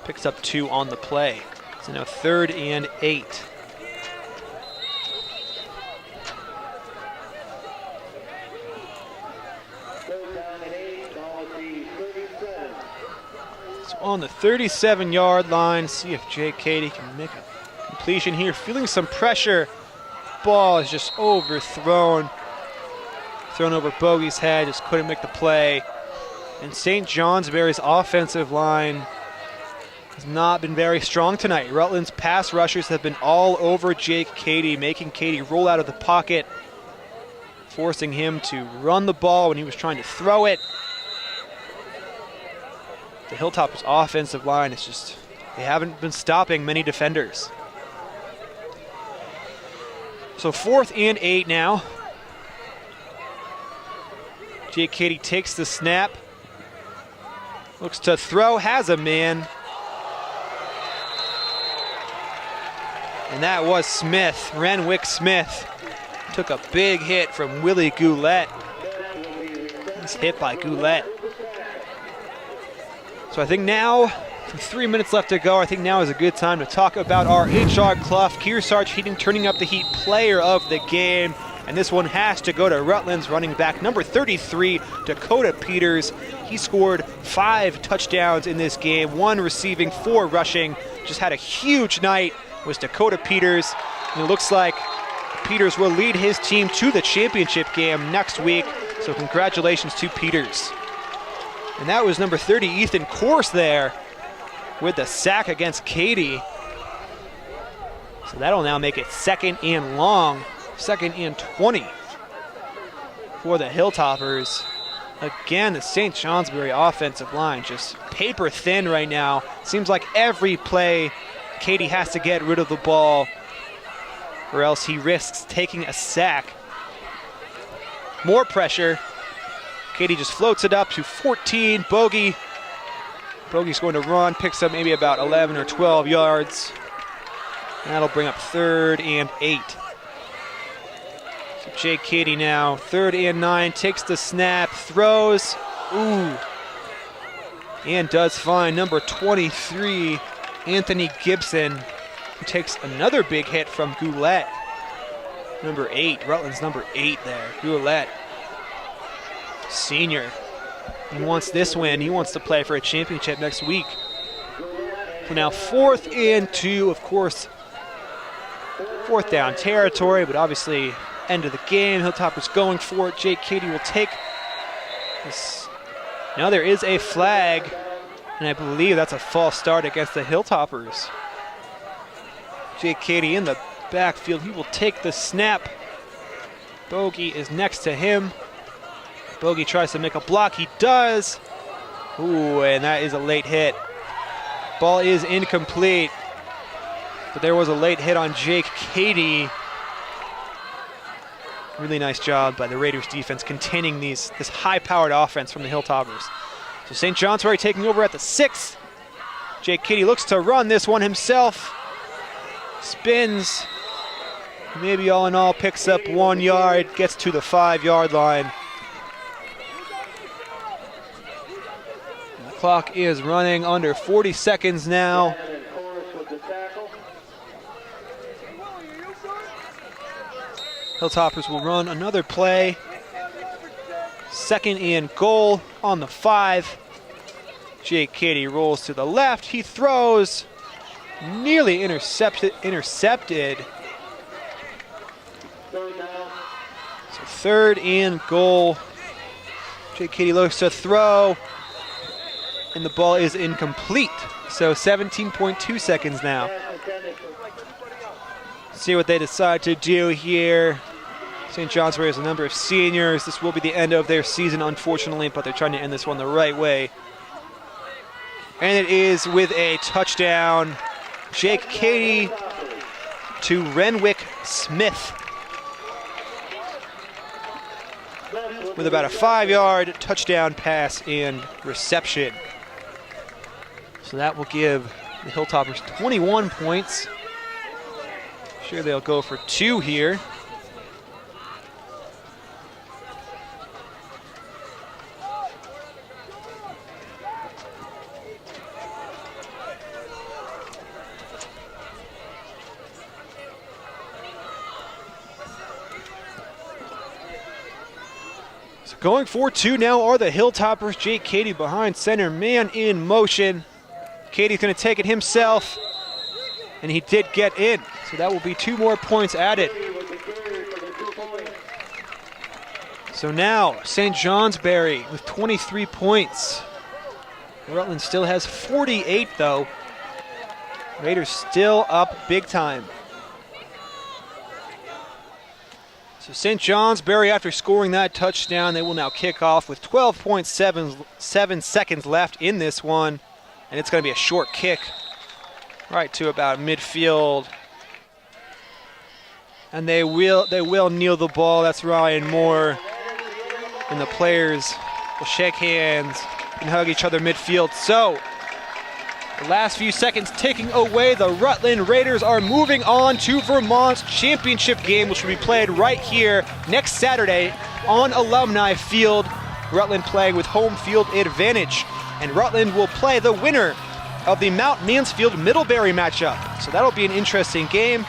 Picks up 2 on the play. So now 3rd and 8. So on the 37-yard line, see if Jake Cady can make a completion here. Feeling some pressure. Ball is just overthrown. Thrown over Bogey's head, just couldn't make the play. And St. Johnsbury's offensive line has not been very strong tonight. Rutland's pass rushers have been all over Jake Cady, making Cady roll out of the pocket, forcing him to run the ball when he was trying to throw it. The Hilltoppers' offensive line is just, they haven't been stopping many defenders. So 4th and 8 now. Jake Cady takes the snap. Looks to throw, has a man. And that was Smith, Renwick Smith. Took a big hit from Willie Goulet. He's hit by Goulet. So I think now, with 3 minutes left to go, I think now is a good time to talk about our HR Clough Kearsarge Heating Turning Up the Heat player of the game. And this one has to go to Rutland's running back, number 33, Dakota Peters. He scored 5 touchdowns in this game, 1 receiving, 4 rushing. Just had a huge night, was Dakota Peters. And it looks like Peters will lead his team to the championship game next week. So congratulations to Peters. And that was number 30, Ethan Course there with the sack against Cady. So that'll now make it 2nd and long, 2nd and 20 for the Hilltoppers. Again, the St. Johnsbury offensive line just paper thin right now. Seems like every play Cady has to get rid of the ball or else he risks taking a sack. More pressure. Cady just floats it up to 14. Bogey's going to run, picks up maybe about 11 or 12 yards. And that'll bring up 3rd and 8. So Jake Cady now, 3rd and 9, takes the snap, throws, ooh, and does find number 23, Anthony Gibson, who takes another big hit from Goulet. Number 8, Rutland's number 8 there, Goulet. Senior. He wants this win. He wants to play for a championship next week. So now 4th and 2, of course. 4th down territory, but obviously end of the game. Hilltoppers going for it. Jake Cady will take this. Now there is a flag, and I believe that's a false start against the Hilltoppers. Jake Cady in the backfield. He will take the snap. Bogey is next to him. Bogey tries to make a block. He does. Ooh, and that is a late hit. Ball is incomplete. But there was a late hit on Jake Cady. Really nice job by the Raiders defense containing this high-powered offense from the Hilltoppers. So St. Johnsbury taking over at the 6. Jake Cady looks to run this one himself. Spins. Maybe all in all picks up 1 yard, gets to the 5-yard line. And the clock is running under 40 seconds now. Hilltoppers will run another play. 2nd and goal on the 5. Jake Cady rolls to the left. He throws. Nearly intercepted. So 3rd and goal. Jake Cady looks to throw. And the ball is incomplete. So 17.2 seconds now. See what they decide to do here. St. Johnsbury has a number of seniors. This will be the end of their season, unfortunately, but they're trying to end this one the right way. And it is with a touchdown. Jake Cady to Renwick Smith with about a 5-yard touchdown pass and reception. So that will give the Hilltoppers 21 points. Sure, they'll go for 2 here. So going for 2 now are the Hilltoppers. Jake Cady behind center, man in motion. Cady's going to take it himself. And he did get in, so that will be 2 more points added. So now, St. Johnsbury with 23 points. Rutland still has 48, though. Raiders still up big time. So St. Johnsbury, after scoring that touchdown, they will now kick off with 12.7 seconds left in this one. And it's going to be a short kick. Right to about midfield. And they will kneel the ball. That's Ryan Moore. And the players will shake hands and hug each other midfield. So, the last few seconds ticking away. The Rutland Raiders are moving on to Vermont's championship game, which will be played right here next Saturday on Alumni Field. Rutland playing with home field advantage. And Rutland will play the winner of the Mount Mansfield-Middlebury matchup. So that'll be an interesting game.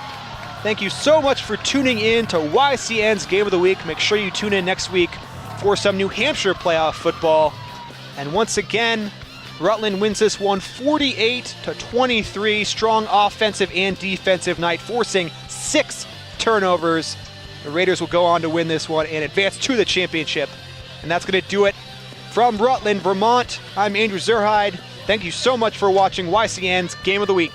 Thank you so much for tuning in to YCN's Game of the Week. Make sure you tune in next week for some New Hampshire playoff football. And once again, Rutland wins this one 48-23. Strong offensive and defensive night, forcing 6 turnovers. The Raiders will go on to win this one and advance to the championship. And that's going to do it from Rutland, Vermont. I'm Andrew Zerhide. Thank you so much for watching YCN's Game of the Week.